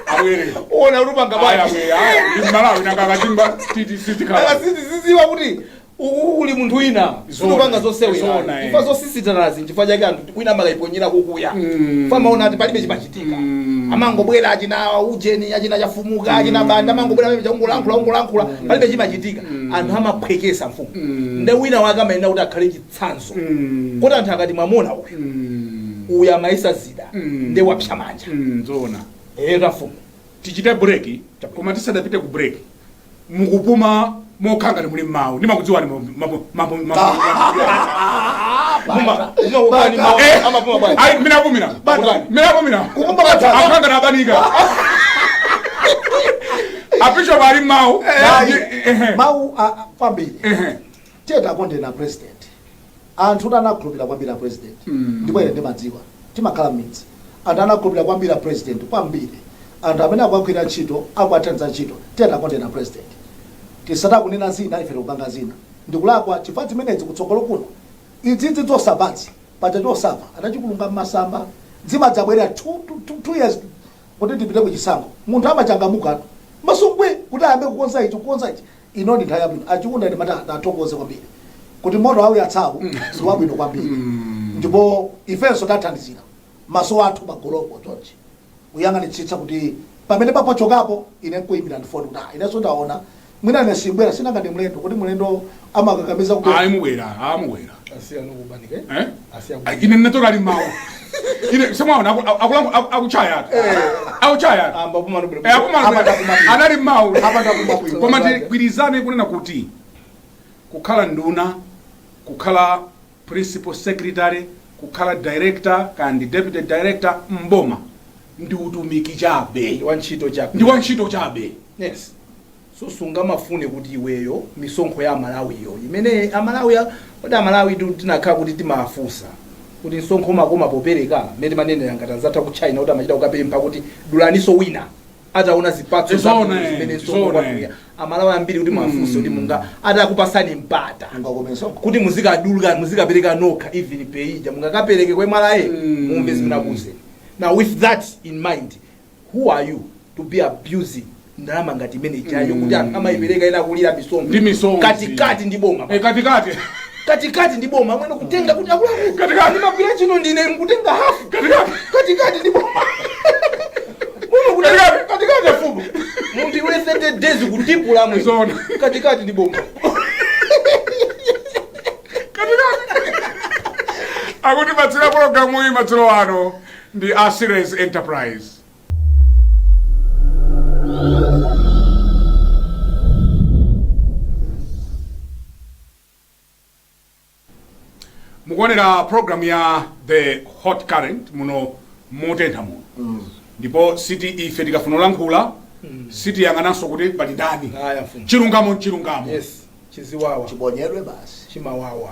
awere ona ulupanga bwanji ndi Malawi nakakatimba titikhala siziwa kuti uli munthu wina ulupanga zosewera ifa zosisitanazi chifukwa chake anthu wina amakayiponyera kukuya fama ona ati palibe chimachitika amangobwera achina ujeni achina chafumuka achina banda amangobwera pamene chaungolankhula palibe chimachitika anthu amaphwekesa mfumu nde wina wake amayenera kuti akhale chitsanzo kuti anthu akati mwamona uyu amaisa zida nde wapsa manja nzoona tafumu tichite break koma tisadapite ku break mukupuma mokhanga muli mawu ndimakudziwani minapumira akhanga nabanika apisho bali mawu mawu kwambiri tiyeta kondena president anthu anakhulupirira kwambiri president ndipo ine ndimadziwa timakhala m'midzi anthu anakhulupirira kwambiri president kwambiri anthu amene akugwira ntchito akuathandiza ntchito tiyeta kondena president tisata kunena zina ife tikupanga zina ndikulakwa chifukwa zimenezi kutsogolo kuno idzidzi zosabatsi paja chosafa anachikulunga m'masamba dzimadzabwerera 2 years kuti tipite kuchisankho munthu amachangamuka masungwe kuti ayambe kukonza ichi ino ndi nthawi yabwino achiunda ndi mata athokoze kwambiri kuti moto awu yatsawu siwabwino kwambiri ndipo ifenso tathandizira maso athu magolopo chonchi uyang'anitsitsa kuti pamene papochokapo ine nkuyimbira ndifoni kuti inenso ndaona mwina nesimbwera sina ngati mlendo kuti mlendo amakakamiza kuti amubwera asiya nokubanika ine natorali mawu ine semwaona akuchaya amba puma nobwera anali mawu apata kumabwino koma tigwirizane kunena kuti kukhala nduna kukhala principal secretary kukhala director kandi deputy director mboma ndi utumiki chabe ndi wantchito chabe yes so sungamafune kuti iweyo misonkho ya Malawiyo imene amalawi kodi amalawi tinakhala kuti timafusa kuti msonkho makoma popereka mmene manene ngati azatha ku China kuti amachita kukapempha kuti dulaniso wina ataona zipatso zimene msonkho amalawi ambiri kuti mafuso kuti munga atakupasani mpata kuti muzikaduluka muzikapereka nokha even peija mungakapereke kwa malawi mumve zimenakuze. Now with that in mind, who are you to be abusing ndalama ngati imene chayo kuti amayipereka ina kulira misongo katikati ndi boma katikati ndi boma mwene kutenga kuti akula katikati mapira chino ndine mkutenga hafu katikati ndi boma muno kuti katikati afumu munthu iwe 30 days kutipula mwe katikati ndi boma akuti patsira programu iyi madzulo ano ndi a Ceres Enterprise. mukuonera program ya The Hot Current muno motentha muno ndipo siti ife tikafuna kulankhula siti yang'ananso kuti pali ndani chilungamo. Yes, chiziwawa chibonyedwe basi chimawawa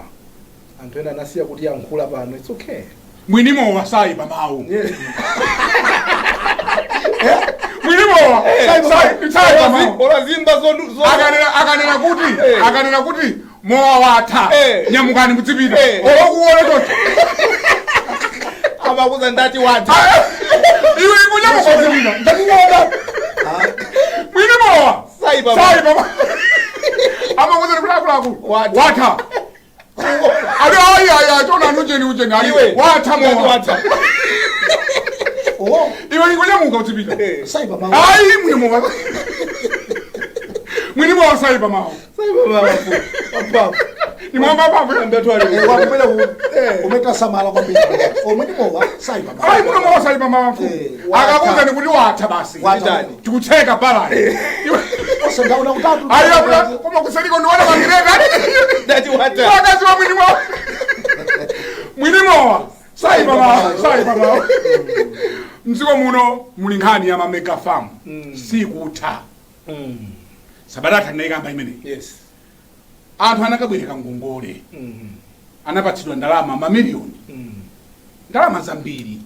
anthu ena anasiya kuti yankhula pano. It's okay. mwinimo wasayi pamawu mwinimo sayi pamawu olazimba zondu akanena kuti mowa watha nyamukani mudzipita olokuona choncho amakuza ndati watha iwe ikunyamuka mudzipita ndakuona mwinimowa sayi pamawu amakuza kuti akulaku watha aya chona ujeni aliwe watha mowa iwe ikunyamuka mudzipita sayi pamawu ayi mwinimowa mwinimowa sayi pamawu nimwamba papo umeta samala kwambiri omwinimowa sayi pamawu ayi mwinimowa sayi pamawu akakuza ni kuti watha basi tikucheka balani osendauna kutatu ayi koma kusaliko ndiwana mangireka ndati watha wakazi wa mwinimowa sayi pamawu mdziko muno muli nkhani ya mamega farm sikutha sabadatha ndinayikamba imene. Yes. anthu anakabwereka ngongole anapatsidwa ndalama mamiliyoni ndalama zambiri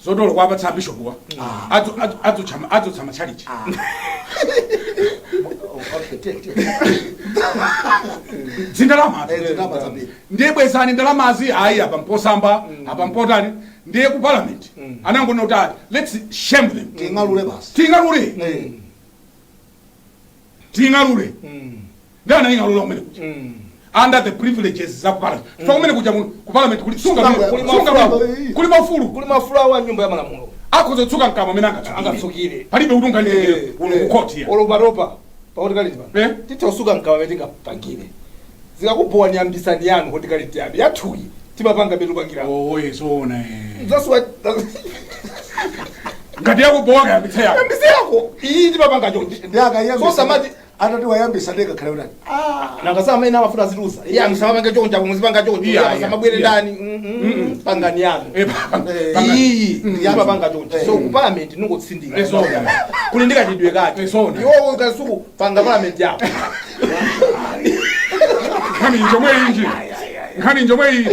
zotolo kwapatsa bishopuwa adzotsa matchalichi zindalama ndiye bwezani ndalamazi ayi apa mposamba apa mpotani ndiye ku parliament anangonena kuti let's shame them tingalule ndana ingalula kumene kuja under the privileges za ku parliament kumene kuja ku parliament kuli mafulu awa nyumba ya malamulo akhoza tsuka mkama amene angatsukire palibe kuti ungalikire ku court ya oloparopa pakuti kalitipa titausuka mkama amene tingapangire zikakubowa ni ambisani yanu kuti kaliti yabe yathuyi timapanga betu pangira zona zaswa ngati yakubowa kayambitsa yako iyi timapanga chonje so samati atati wayambisa ndeka khala kuti nangasama ina mafuta ziluza iya msamapanga chonje apo muzipanga chonje samabwere ndani pangani yanu iyi timapanga chonje so ku parliament ningotsindika kuli ndikachidwe kake iwo ukasuku panga parliament yako nkhani njomwe iyi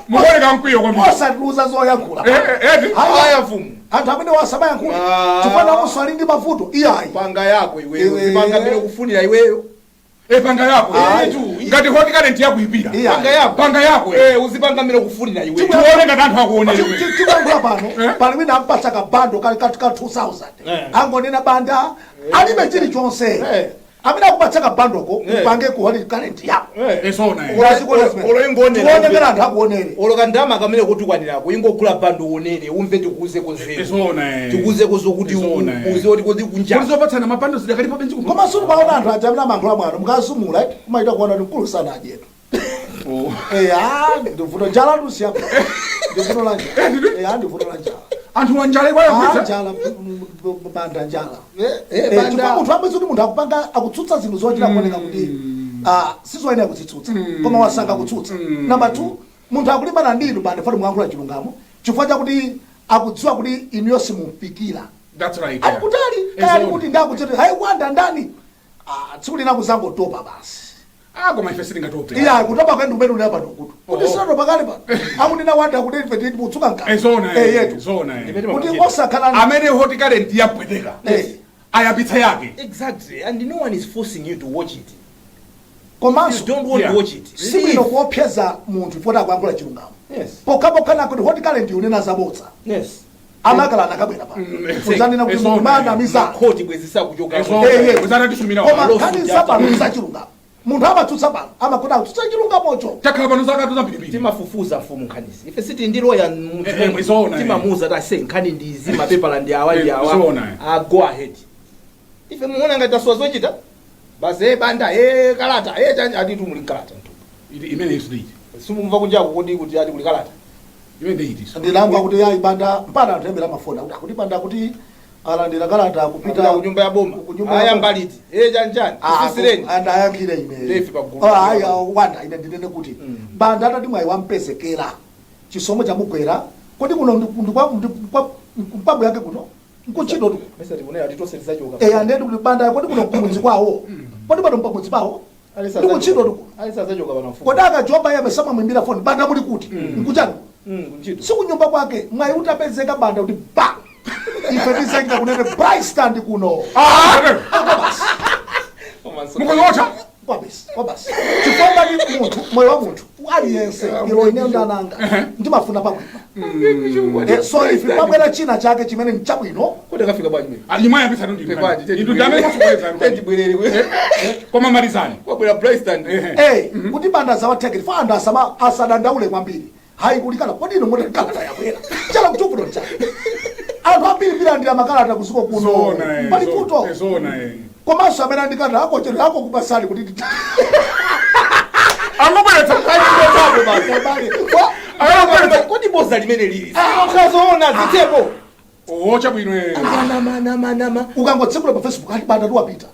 mukoleka mkwiyo kwambiri osatiluza zoyankhula aya fumu anthu amene wasabayankhula chifana muso ali ndi mavuto iyayi panga yako iweyo zipanga mbere kufunira iweyo panga yako ngati hoti current yakuipira panga yako uzipanga mbere kufunira iweyo tione ngati anthu akuonera tikuyankhula pano pali wina ampatsa kabando kali ka 2000 angonena banda alibe chilichonse amene akupatsa kabandoko upange ku hoti current yako oloingonera anthu akuonere olokandama kamene kutukwanirako ingogula bando uonere umve tikuze konzero tikuze kozokuti uze kuti kuti kunja kuzopatsana mabando zidakalipo benzi koma sulu paona anthu aja amene amankhula mwano mukasumula kumaita kuona kuti mkulu sana ajetu ndivuto njala lusiyapo ndivuto la njala ndivuto la njala anthu wanjala kwayo njala banda njala banda munthu amene kuti munthu akupanga akutsutsa zinthu zochita kuoneka kuti sizoyenera kutsitsutsa koma wasanga kutsutsa namba 2 munthu akulimbana ndinu banda fati muyankhula chilungamo chifukwa chakuti akudziwa kuti inuyo simumpikira akutali kaya kuti ndakutsete hayikwanda ndani tsiku lina kuzangotopa basi koma ife sitingatope kutopa kwendi umene uli apa dokutu kuti sinatopa kale pa akunena wanda kuti ife titi mutsuka mkaka yetu kuti osakhala amene hoti current yapweteka ayapitsa yake exactly and no one is forcing you to watch it komanso don't want to watch it sibwino kuopseza munthu poti akuyankhula chilungamo pokapokana kuti hoti current unena zabodza amakala nakabwera pa uzanena kuti mana misa khoti bwezisa kuchoka koma nkhani zapano zachilungamo munthu amatsutsa pano amakuti akutsutsa chilungamocho takhala pano zakatuza pilipili timafufuza mfumu nkhanizi ife siti ndiloya timamuza tase nkhani ndizi mapepala ndi awa ndi awa go ahead ife muona ngati taswa zochita basi banda kalata atitu muli kalata imene isudi simumva kunjako kuti ati kuli kalata imene itiso ndilamba kuti yayi banda mpana antembera mafoni kuti banda kuti alandira kalata kupita ku nyumba ya boma aya mbaliti chanjani sisireni andayankhire ine Lefi pagulu. aya wanda ine ndinene kuti banda atati mwayi wampezekera chisomo chamugwera kodi kuno mpambo yake kuno nkuchito mesa tibonera titosereza choka andeti kuti banda kodi kuno kumudzi kwawo kodi bado mpamudzi pawo ndikuchito alisazachoka bana mfumu kodi akajoba yabe samamwimbira foni banda muli kuti nkuchani kunchito sikunyumba kwake mwayi utapezeka banda kuti ba ife tizenga kunene bystand kuno mukoyota kwabasi chifukwa ni munthu moyo wa munthu aliyense ilo ine ndananga ndimafuna pabwino so ife pabwera china chake chimene nchabwino kuti akafika bwanji mimi alimaya pesa ndi ndame kusokweza tendibwerere koma malizani kwabwera Bryston kuti banda zawathekera fa anda asadandaule kwambiri hayi kulikala kodi ino moto kalata yabwera chala kuchukulo cha anthu ambiri bilandira makalata kusuko kuno pali kuto komanso amene andikata akochera ako kubasali kuti angobweretsa kodi boza limene lili ukazoona zitebo chabwino nama ukangotsekula pa Facebook ati banda tuwapita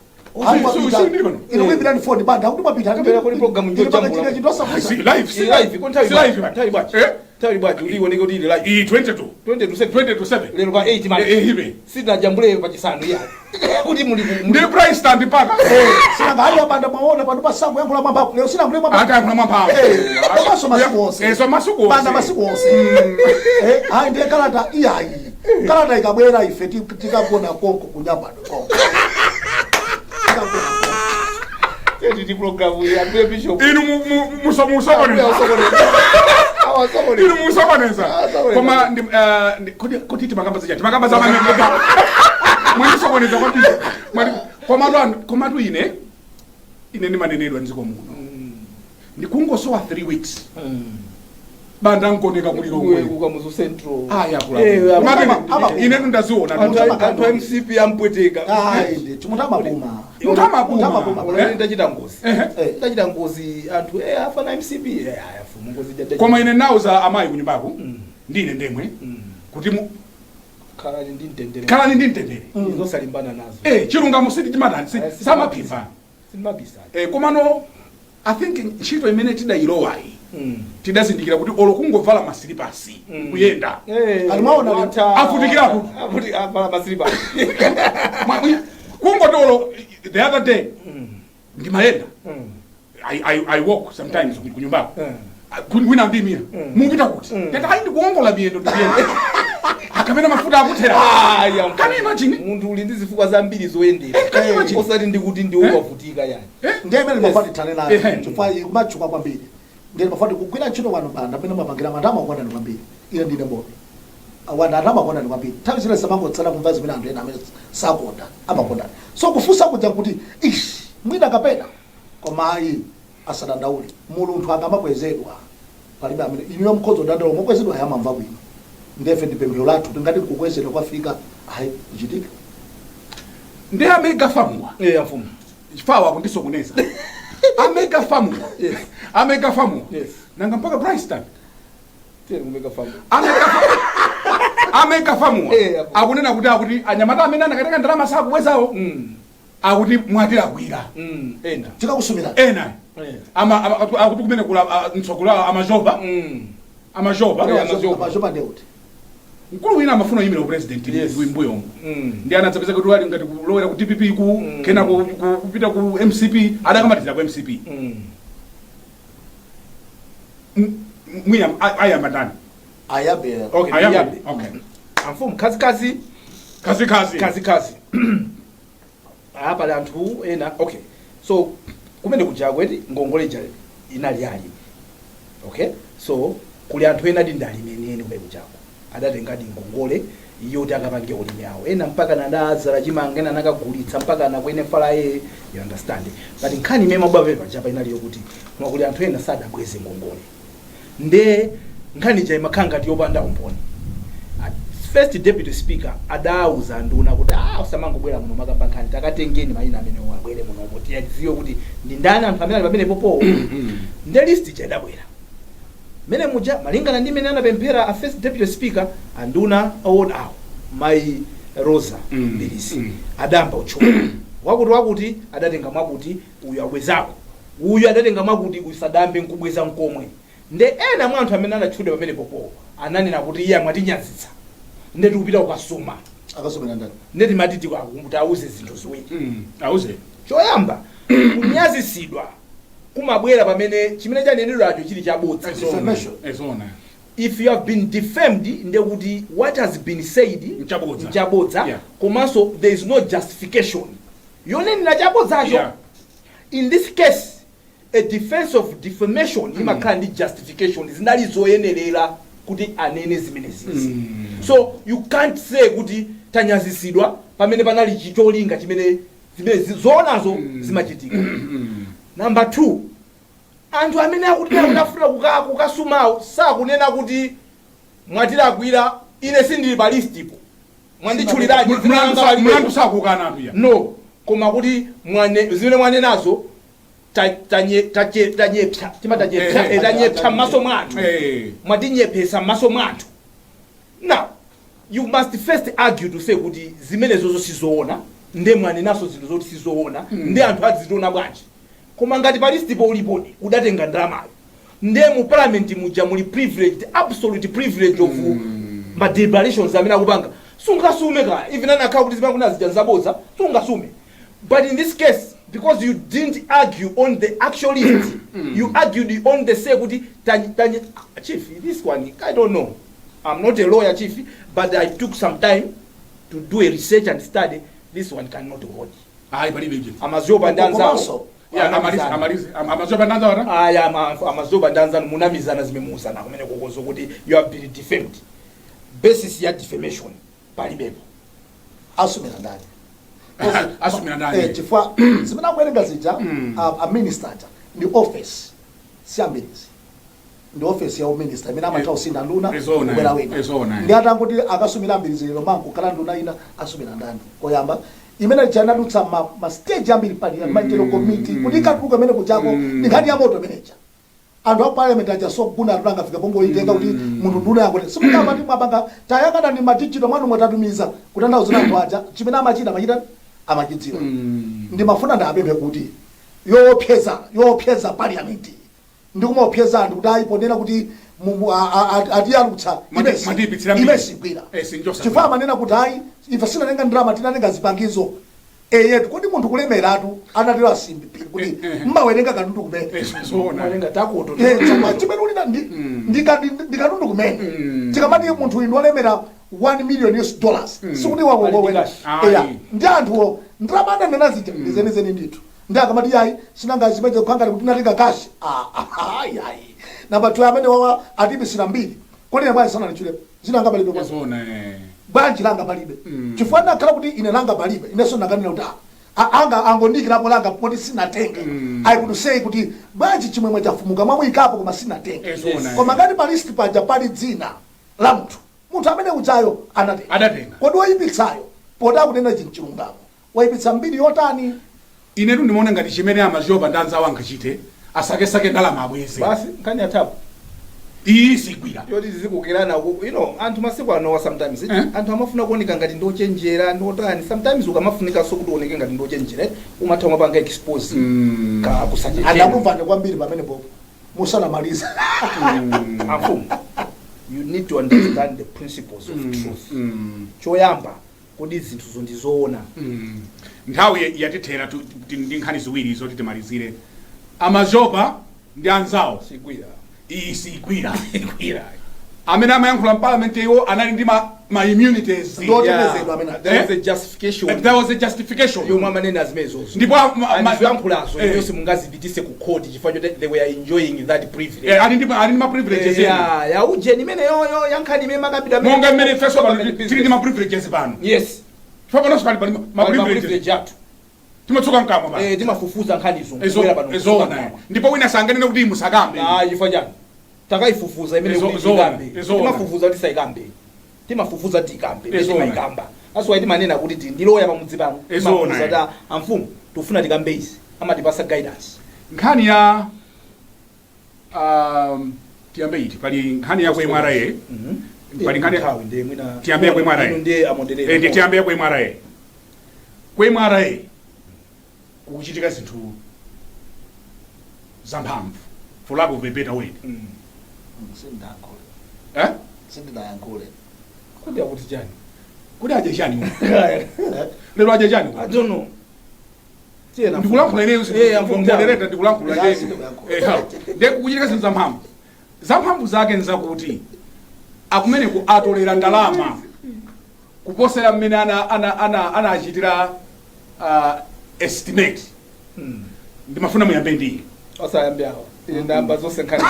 inokuimbirani foni banda kuti mwapita kuli program tawi bwaji uliwoneke kuti ili live 22 lero kwa 8 mali sina jambule pa chisanu ya kuti muli ndi price stand paka sina ngali banda mwaona pano pasango yangu la mwamba leo sina ngule mwamba aka kuna mwamba komanso masiku onse so masiku onse banda masiku onse hayi ndiye kalata iyayi kalata ikabwera ife tikakona konko kunyamba konko ndi program ya bishop inu musokoneza inu musokoneza koma kuti timakamba zija timakamba za mamega mwisokoneza kwambiri koma tu ine ndimanenedwa nziko muno ndikungosowa 3 weeks banda nkoneka kulilongwe ukamuzu central aya kula ine tundaziona anthu MCP yampweteka ndi chimutama buma ndachita ngozi anthu afa na MCP afumu ngozi jadde koma ine nauza amayi kunyumbako ndine ndemwe kuti khala ndi mtendere zosalimbana nazo chilungamo siti chimadani samaphiva simabisa koma no I think ntchito imene tidayilowayi tidazindikira kuti olo kungovala masilipasi kuyenda alimaona afutikira kuti avala masilipasi kungotolo the other day ndimayenda I walk sometimes kunyumbako wina ndimira mupita kuti tete hayi ndikuongola miyendo ndiyenda akamena mafuta akuthera can you imagine munthu uli ndi zifukwa zambiri zoyendera osati ndikuti ndiwowavutika yani ndiye imene mafati thane nayo chifukwa kumachuka kwambiri ndiye mafati kugwira ntchito pano banda pene mapangira mandama kuonani kwambiri ine ndine mboni wanda andama kuonani kwambiri nthawi zile samangotsala kumva zimene anthu ena amene sakonda amakondani so kufunsa kuja kuti ish mwina kapena koma ayi asadandaule munthu akamakwezedwa palibe amene iniyo mkhodzo dandaula mokwezedwa ayamamva bwino ndefe ndipemphero lathu tingati kukwezedwa kwafika ayi kuchitika ndi amegafamuwa mfumu chifawa kundisokoneza amegafamuwa nanga mpaka Bryston amegafamuwa akunena kuti anyamata amene anakatenga ndalama sakubwezawo akuti mwatira kwira ena tikakusumira ena akuti kumene kula mtsogolo amajoba amajoba ndeuti mkulu wina amafuna yimira president mbuyo ndi anatsapeza kuti wali ngati kulowera ku DPP ku kena kupita ku MCP adakamatiza ku MCP mwina ayamba ndani ayabe ayabe amfumu kazi apa anthu ena so kumene kujakweti ngongoleja inali ali so kuli anthu ena ndali menene kumene kujako adatengadi ngongole iyo kuti akapange ulimi yawo ena mpaka nadazala chimanga ena nakagulitsa mpaka nakwene falaye you understand but nkhani imene mabwape pachapa inaliyo kuti kuli anthu ena sadabweze ngongole nde nkhani ja imakhanga ti yopanda umboni first deputy speaker adauza nduna kuti usamangobwera muno makamba nkhani takatengeni mayina amene wabwere muno kuti yadziwe kuti ndi ndani anthu amene ali pamene popo nde list chadabwera mene muja malingana ndi mene anapemphera a first deputy speaker anduna award awo mai Rosa Mbilisi adamba uchoka wakuti adatenga mwakuti uyu abwezako uyu adatenga mwakuti usadambe nkubweza nkomwe nde ena mwa anthu amene anatchuda pamene popo ananena kuti iye amatinyazitsa nde tikupita ukasuma akasumira ndani nde timatiti kuti auze zinthu ziwiri auze choyamba kunyazisidwa kumabwera pamene chimene chanenedwacho chili chabodza if you have been defamed nde kuti what has been said chabodza komanso there is no justification yonenera chabodzacho in this case a defense of defamation imakhala ndi justification zinali zoyenerera kuti anene zimene zizi so you can't say kuti tanyazisidwa pamene panali chicholinga chimene zoonazo zimachitika number 2 anthu amene akufuna kukasumawo sakunena kuti mwatilakwira ine sindili pa listipo mwanditchuliraje mlandu sakukana pia no koma kuti zimene mwanenazo tanyepsa m'maso mwathu mwatinyepesa m'maso mwathu. Now you must first argue to say kuti zimenezo sizoona nde mwanenaso zinthu zoti sizoona nde anthu aziziona bwanji koma ngati pa listipo ulipodi udatenga ndalamayo nde mu parliament muja muli privileged absolute privilege of ma deliberations amene akupanga sungasume kaya even anakhala kuti zimene zija zabodza sungasume but in this case because you didn't argue on the actual list you argued on the say kuti chief this one I don't know I'm not a lawyer chief but I took some time to do a research and study this one cannot hold amazoba ndanza amazoba ndanza munamizana zimemusana kumene kokozo kuti you have been defamed basis ya defamation palibepo asumira ndani chifukwa zimene akuwerenga zija a minister ndi office siyambirizi ndi office ya minister imene amatha usinda nduna kubwera wina ndi atanguti akasumira mbirizi lero mangu kala nduna ina asumira ndani koyamba imene chanadutsa ma stage ambiri parliamentary committee kuti katuluka imene kuchako ndi nkhani ya moto manager anthu a parliament aja soguna atulanga fika pongo itenga kuti munthu nduna yakote simukamba ndi mwabanga tayakana ndi madigital mwanu mwatatumiza kutanthauza anthu aja chimene amachita amachidzira ndi mafuna ndapemphe kuti yoopseza parliament ndi kumaopseza anthu kuti ayiponera kuti atiyalutsa imesigwira chifukwa amanena kuti ayi ife sinatenga ndalama tinatenga zipangizo yetu kuti munthu kulemeratu anatero asimbi kuti mmawerenga katundu kumene chimene ulina ndikatundu kumene tikamati munthu inu olemera $1 million sikuti wawowowenga ndi anthuwo ndalama adanena zija ndizenizeni ndithu ndi akamati yayi sinangazimeje kukhangati kuti natenga kashi ayi namba 2 amene wawa atibisira mbiri kodi ne bwana sana lichule zinanga palibe kwa banji langa palibe chifukwa ndakhala kuti ine langa palibe ineso ndakanena kuti anga angondikirapo langa poti sinatenge I could say kuti banji chimwemwe chafumuka mwamwe ikapo koma sinatenge koma ngati pa list paja pali dzina la munthu amene uchayo anatenga kodi woyipitsayo poda kunena chilungamo wayipitsa mbiri yotani inetu ndimaona ngati chimene amazoba ndanza wanga chite asake ndalama abweze basi nkani atapo iyi sigwira yoti zikukirana anthu masiku anowa sometimes anthu amafuna kuoneka ngati ndochenjera ndotani sometimes ukamafunika so kuti uoneke ngati ndochenjera umatha mapanga expose ka kusachechera anakumvane kwambiri pamene popo musanamaliza afumu you need to understand the principles of truth choyamba kodi zinthu zondizoona nthawi yatithera ndi nkhani ziwiri zoti timalizire amazoba ndi anzawo sigwira sigwira amene amayankhula parliament iwo anali ndi ma immunities there was a justification yomwe amanena zimenezo ndipo yankhulazo yonse mungazipitise ku court chifukwa choti they were enjoying that privilege ali ndi ma privileges ya ujeni imene yoyo yankhani imene makabida monga mmene ifeso tili ndi ma privileges pano yes chifukwa panonso pali ma privileges athu timatsuka mkamwa basi timafufuza nkhanizo ezona ndipo wina sanganene kuti musakambe chifukwa chani takaifufuza imene timafufuza kuti saikambe timafufuza tikambe Yes, timaikamba that's why timanena kuti ndiloya pamudzi pano Yes, timafufuza ta amfumu tufuna tikambe izi amatipasa guidance nkhani ya tiyambe iti pali nkhani ya MRA pali nkhani nthawi ndi mwina tiyambe kwa MRA ndi amonderera tiyambe kwa MRA kukuchitika zinthu zamphamvu for lack of a better word sindinayankhule kuti akuti chani kuti aje chani lero aje chani I don't know ndikulankhula ineyo modereta ndikulankhula nde kukuchitika zinthu zamphamvu zake nzakuti akumeneku atolera ndalama kuposera mmene anachitira estimate ndimafuna muyambe ndiye osayambe awo ndamba zonse nkhani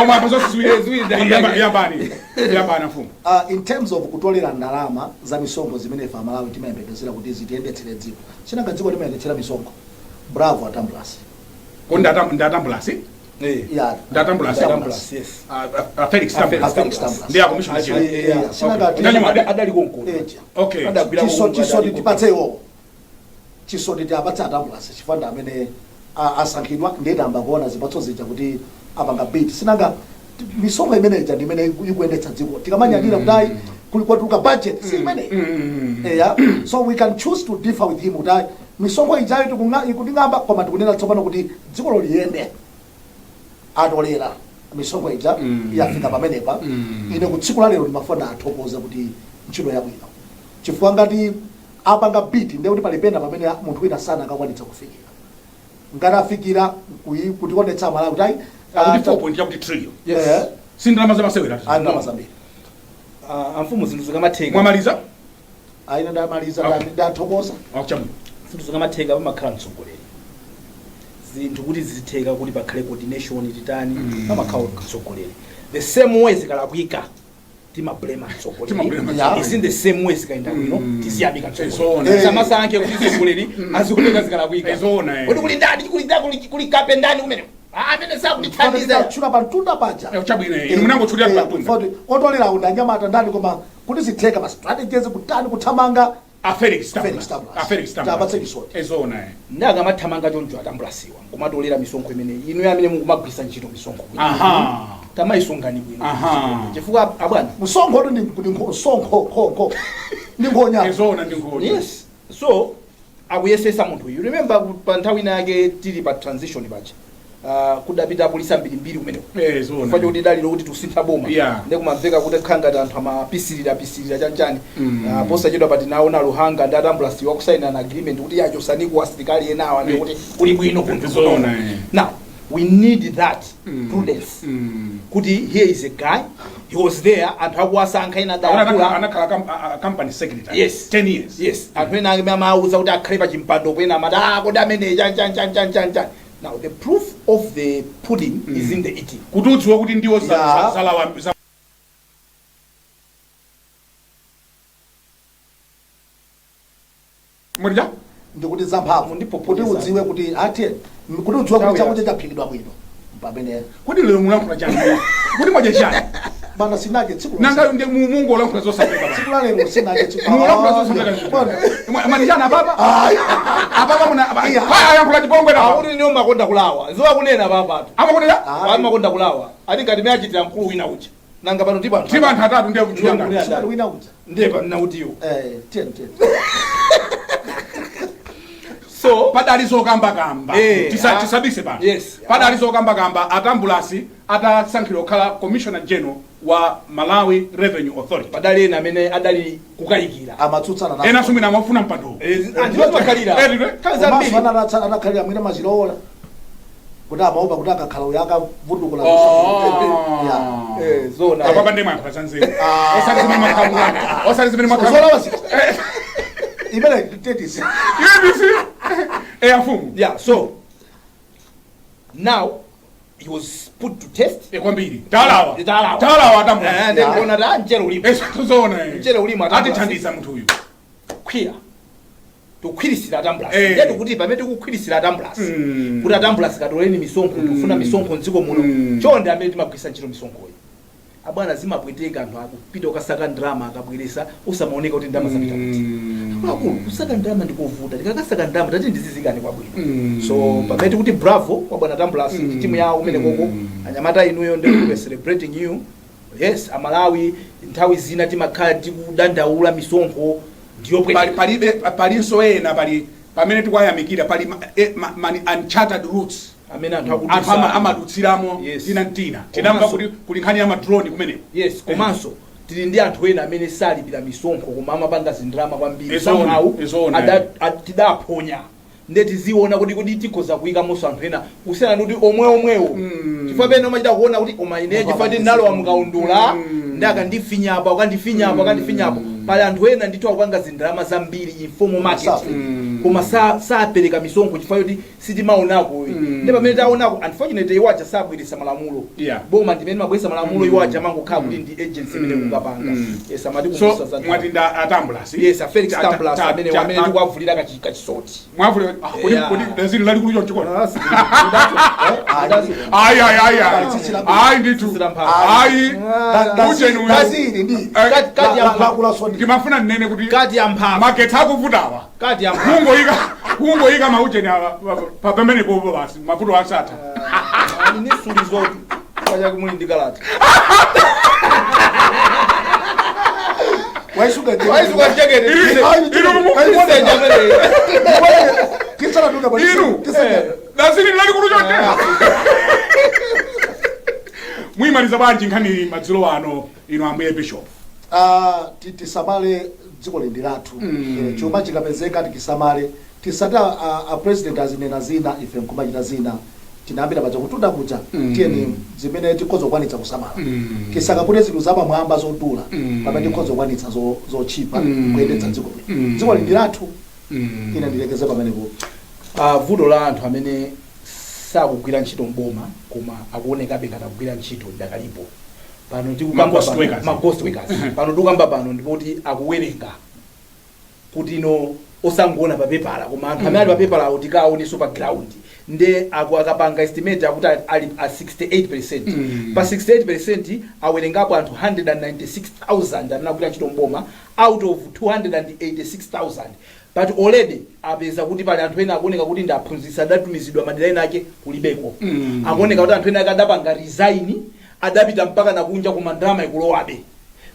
omwe zonse ziwiri mfumu in terms of kutolera ndalama za misonkho zimene ife Amalawi timayembekezera kuti zitiyendetsere dziko chinanga dziko timayendetsera misonkho bravo atambulasi ko ndatambulasi Atambulasi, yes. Felix Tambulasi ndiye akomishona sinanga adali konko okay chisoti tipatsewo chisoti tiapatse atambulasi chifanda amene asankhidwa ndiye tamba kuona zipatso zija kuti apanga bid sinanga misonkho imeneja ndi imene ikuyendetsa dziko tikamanyadira kudai kulikotuluka budget si imene so we can choose to differ with him kudai misonkho ijayo ikuting'amba koma tikunena tsopano kuti dziko liyende atolera misonkho ija yafika pamenepa ine kutsiku la lero ndimafuna athokoza kuti ntchito yabwino chifukwa ngati apanga bid ndiye kuti palipena pamene munthu wina sana akakwanitsa kufikira ngati afikira kutionetsa Malawi kuti ayi akuti 4.8 trillion sindalama zamasewera ndalama zambiri amfumu zinthu zikamatheka mwamaliza aina ndamaliza ndathokoza zinthu zikamatheka pamakhala mtsogoleri zinthu kuti zizitheka kuti pakhale coordination titani pamakhala mtsogoleri the same way zikalakwika timablema mtsogoleri is in the same way zikaenda bwino tiziyamika mtsogoleri samasankhe kuti mtsogoleri azikutenga zikalakwika kuti kuli ndani kuli kape ndani kumene amene sakutithandiza chuna pantunda paja chabwino inu munangotchulira pantunda otolera undanyamata ndani koma kuti zitheka ma strategies kutani kuthamanga Felix tapatse chisoti ezona ndakamathamanga choncho atambulasiwa kumatolera misonkho imene inu amene mukumagwisa ntchito misonkho tamayisungani bwino chifukwa abwana msonkho ndi msonkho ndi ngonya ezona ndi ngonya yes so akuyesesa munthu you remember pa nthawi yake tili pa transition paja kudapita apolisi mbirimbiri kumeneko ezona kuti dalilo kuti tusintha boma ndi kumamveka kuti khanga anthu amapisirira chanchani posachedwa pati naona Luhanga ndi atambulasi wakusaina an agreement kuti yachosaniku asilikali enawa ndi kuti kuli bwino kunthu now we need that prudence kuti here is a guy he was there anthu akuwasankha ina anakhala company secretary yes 10 years yes anthu ena amauza kuti akhale pa chimpando pena amati kodi amene chan. Now the proof of the pudding is in the eating. Kuti udziwe kuti ndiwo zalawa Murja ndikuti zamphamvu ndipo kuti udziwe kuti ati kuti udziwe kuti chakudya chaphikidwa bwino pamene kuti lero mulankhula chani kuti mwaje chani bana sinaje tsiku nanga ndi mungu olankhula zosapeka tsiku la lero sinaje tsiku mulankhula zosapeka mani chana apapa muna ayankhula chipongwe na kuti niyo makonda kulawa zowa kunena papa amakonda makonda kulawa ati ngati meachitira mkulu wina ucha nanga pano ndipo anthu atatu ndiye kuchulanga wina ucha ndiye pano utiyo ten so padalizo kamba tisabise pano padalizo kamba atambulasi atasankhira okhala commissioner general wa Malawi Revenue Authority padali ena amene adali kukayikira amatsutsana na ena sumina amafuna mpando anthu akalira kaza mbili anakhalira mwina mazilola kuti amaopa kuti akakhala uyaka vutukula zona apapa ndi mwankha zanzeru osalizimene makhamu ibele tetis afumu so now he was put to test kwambiri talawa atambula and then ona da njelo ulimo zona njelo ulimo atithandiza munthu uyu kwira tukwirisira atambula ndetu kuti pamene tikukwirisira atambula kuti atambula katoleni misonkho tufuna misonkho nziko muno chonde amene timagwisa ntchito misonkho iyi abwana zimapweteka anthu akupita ukasaka ndrama akabweresa usamaoneka kuti ndama zapita kuti akulu kusaka ndrama ndikovuta tikakasaka ndrama tati ndizizikani kwabwino so pamene kuti bravo kwa bwana Tambulas timu yawo kumene koko anyamata inuyo ndi celebrating you. Yes, Amalawi nthawi zina timakhala tikudandaula misonkho ndiyo palinso ena pali pamene tikwayamikira pali mani uncharted routes amene anthu amadutsiramo tina tinamva kuti kuli nkhani ya madrone kumeneko. Yes, komanso tili ndi anthu ena amene salipira misonkho koma amapanga zindrama kwambiri somehow tidaphonya ndeti ziona kuti tikhoza kuyika monso anthu ena kusiyana ndi omwewo chifukwa pene umachita kuona kuti koma ine chifukwa ndi nalo wamukaundula ndakandifinyapa ukandifinyapo pali anthu ena ndithu akupanga zindrama zambiri informal market koma sapereka misonkho chifukwa yoti sitimaonako ndi pamene taonako unfortunately iwacha sabweresa malamulo boma ndimene mabweresa malamulo iwacha mangokhala kuti ndi agency imene kungapanga. Yes, amati kumusa za mwati nda Tambulas yes, Felix Tambulas amene tikuwavulira kachisoti mwavule kodi dazili lali kulicho chikona ai nditu ai uchenu dazili ndi kati ya mpakula soni ndimafuna nene kuti kati ya mpaka market akuvutawa kati ya kungoyika maucheni pamene popo basi mafuto asatha ni sulizo kwaja kumuli ndikalata waisuka jegede kisala duka bali dazili lali kulicho mwimaliza bwanji nkhani madzulo ano ino ambuye Bishop. Tisamale dziko lindi lathu chuma chikapezeka tikisamale tisata a president azinena zina ife nkumachita zina tinambira bacha kutunda kucha tiyeni zimene tikhoza kwanitsa kusamala kisaka kuti zinthu zapamwamba zodula pamene tikhoza kwanitsa zochipa kuyendetsa dziko lindi lathu ina ndilekeze pamenepo. Vuto la anthu amene sakugwira ntchito mboma koma akuonekabe ngati akugwira ntchito dakalipo pano tikukamba ma ghost workers pano tikukamba pano ndipoti akuwerenga kuti no osangoona pa paper koma anthu amene ali pa paper awo tikaonenso pa ground nde akapanga estimate akuti ali a 68%. Pa 68% awerengapo anthu 196,000 amene akugwira ntchito mboma out of 286,000. But already apeza kuti pali anthu ena akuoneka kuti ndaphunzitsa adatumizidwa madera ena ake kulibeko akuoneka kuti anthu ena akadapanga resign adapita mpaka nakunja kuma ndrama ikulowabe.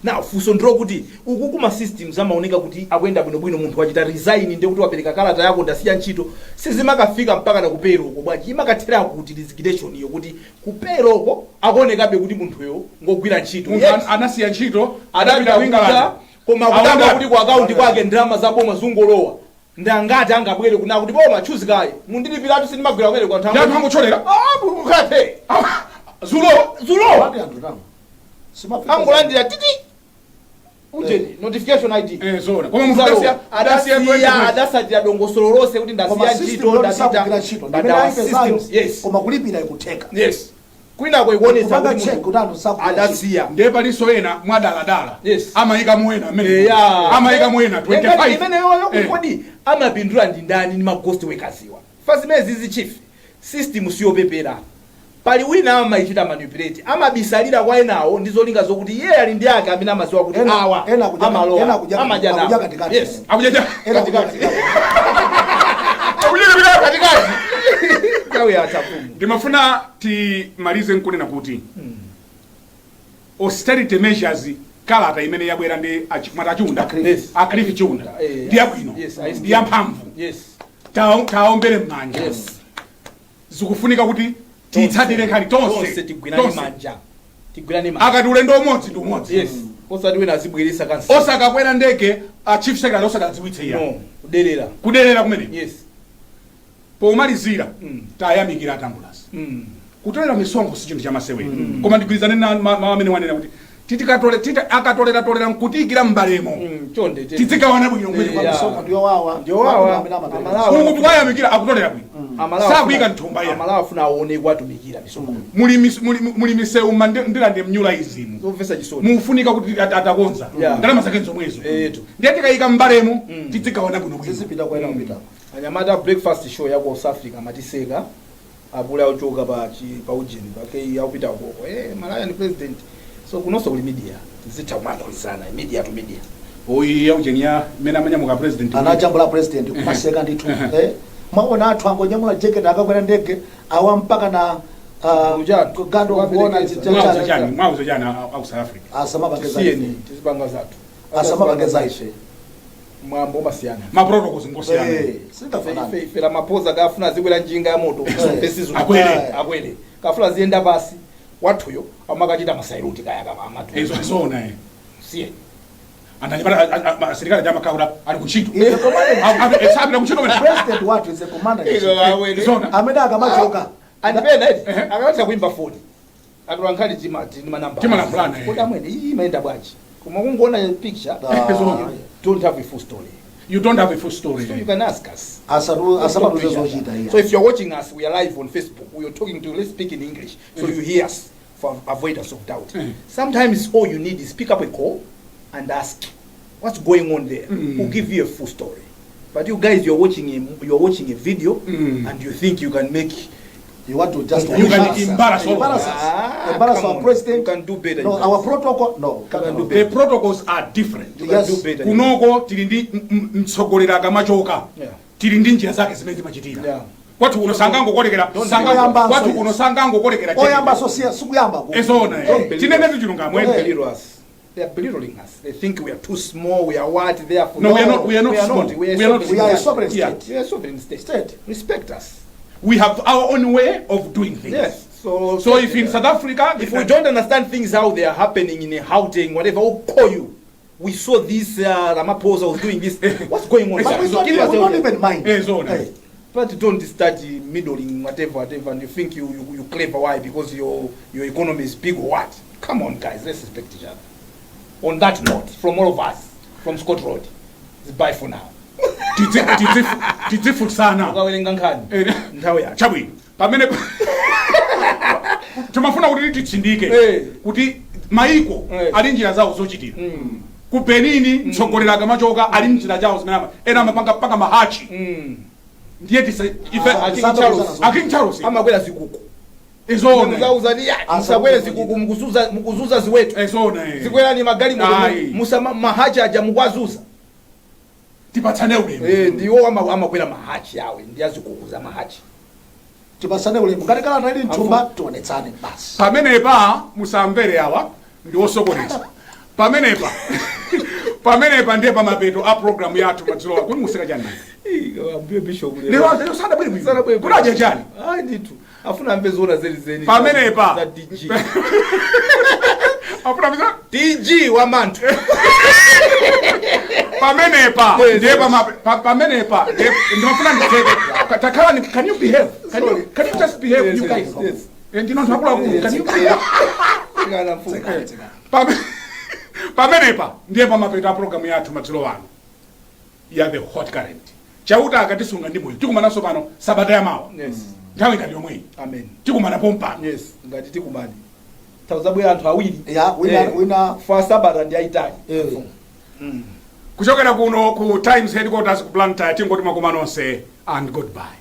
Now funso ndiro kuti uku kuma systems amaoneka kuti akuyenda bwinobwino munthu wachita resign ndi kuti wapereka kalata yako ndasiya ntchito sizimakafika mpaka na kupero ko bwaji imakathera kuti resignation iyo kuti kupero ko akuonekabe kuti munthuyo ngogwira ntchito anasiya ntchito adapita wingala koma kutamba kuti kwa account kwake ndrama za boma zungolowa ndangati angabwere kuna kuti boma choose kaye mundilipiratu sinimagwira kwere kwa nthawi ndikuchorera ukathe zulo angolandira titi ujeni notification ID zona koma mutasi adasatira dongosolo lose kuti ndasiya ntchito ndapita systems yes koma kulipira ikuteka yes kwina ko ikuonesa kuti adasiya ndiye paliso ena mwadaladala yes amayika mwena amene amayika mwena 25 imene yoyo kodi amapindula ndi ndani ni ma ghost workers iwa fazimezi izi chief system siyopepera pali wina amaichita manipulate amabisalira kwa enawo ndizolinga zokuti iye ali ndi ake amene amaziwa kuti awa amalowa amajana katikati yes akujaja katikati katikati kawe atafumu ndimafuna timalize nkunena kuti austerity measures kalata imene yabwera ndi achimwatachunda akrifi chunda ndi abwino ndi yamphamvu taombere m'manja zikufunika kuti titsatire nkhani tonse tigwirani manja akati ulendo umodzi ndi umodzi yes osati wena azibwirisa kansi osakakwera ndege a chief secretary osadadziwitse iya kuderera kumene yes pomalizira tayamikira Tambulas kutolera misonkho si chinthu chamasewera koma ndigwirizane mawu amene wanena kuti akatolera nkutikira mbalemo chonde tizikawana bwino kweli kwa misonkho ndiyo wawa Mungu tukayamikira akutolera bwino sakuyika nthumba ya amalawa afuna aone kwatumikira misonkho muli misewu ndilande mnyula izimu zomvesa chisoni mufunika kuti atakonza ndalama zake zomwezo ndiye tikayika mbalemo tizikawana bwino zipita kwenda kupita anyamata breakfast show yako South Africa matiseka apula uchoka pa ujeni pake yaupita ukoko malaya ni president so kunonso kuli media zithamanga kulisana media to media oyi yaujenia mena manyamuka president anachambula president kumaseka ndithu mwaona athu angonyamula jacket akakwera ndege awa mpaka na gando kuona mwauza jana au South Africa asamabageza ife tizipanga zathu asamabageza ife mwambo masiyana ma protocols ngosiyana ife la mapoza gafuna zikwera njinga ya moto pesizo akwele kafuna zienda basi wathuyo amakachita masairuti kaya kama amatu ezo zona siye andanyamala serikali jama kaura ali kuchito sabira kuchito president watu is a commander zona ameda akamachoka andipenda eti akatha kuimba phone akulankhali timati ni manamba kodi amwene iyi imaenda bwanji koma kungoona picture don't have a full story. You don't have a full story. So you can ask us. So if you're watching us, we are live on Facebook. We are talking to you. Let's speak in English, so you hear us for avoidance of doubt. Sometimes all you need is pick up a call and ask what's going on there. We'll give you a full story. But you guys, you're watching a video and you think you can make. You want to just embarrass our president. You can do better. No, our protocol. No, the protocols are different. You can do better. Kunoko tilindi mtsogolera kamachoka. Tilindi njia zake zimezi machitira. Watu unosanga ngokolekera watu unosanga ngokolekera oyamba sosia sukuyamba ezona tinene tuchilunga mwene they are belittling us. They think we are too small, we are what, therefore. No, we are not small. We are a sovereign state. We are a sovereign state. Respect us. We have our own way of doing things. Yes. So if in South Africa, if we don't understand things how they are happening in a Gauteng, whatever, we'll call you. We saw this Ramaphosa was doing this. What's going on? But we don't even mind. But don't start middling whatever, and you think you clever. Why? Because your economy is big or what? Come on, guys. Let's respect each other. On that note, from all of us, from Scott Road, it's bye for now. Tizifu sana. Ukawelenga nkhani. Nthawi yake. Chabwino. Pamene tumafuna kuti titsindike kuti maiko ali njira zawo zochitira. Ku Benin mtsogolera kamachoka ali njira zawo zimene ena amapanga paka mahachi. Ndiye tise ife King Charles amakwera zikuku. Ezona. Muzauzalia musakwere zikuku mukuzuza ziwetu. Ezona. Zikwera ni magari musa mahachi aja mukwazuza. Tipatsane ulemu. Ndiwo amakwera mahachi yawe ndiyazikukuza mahachi. Tipatsane ulemu ngatikala tali nthumba tionetsane basi. Pamenepa musamvere awa ndiwosokoneza. Pamenepa ndiye pamapeto a program yathu madzulo kuti museka chani. Ambuye bishop lero sada bwino. Kunaje chani? Hayi ndithu. Afuna mvezona zeni. Pamenepa. Za DG. Afuna mvezona DG wa mantu. Pamenepa ndiye pamenepa ndimafuna nditeke takhala can you behave can you just behave you guys and you know can you kana mfuka pamenepa ndiye pamapeto a program yathu madzulo wano ya the hot current chauta akatisunga ndi moyo tikumanaso pano sabata ya mawa nthawi ngati yomwe amen tikumana pompano yes ngati tikumani tawuzabwera anthu awiri wina for sabata ndi aitali kuchokera kuno ku Times headquarters ku Blantyre tingoti makoma nonse and goodbye.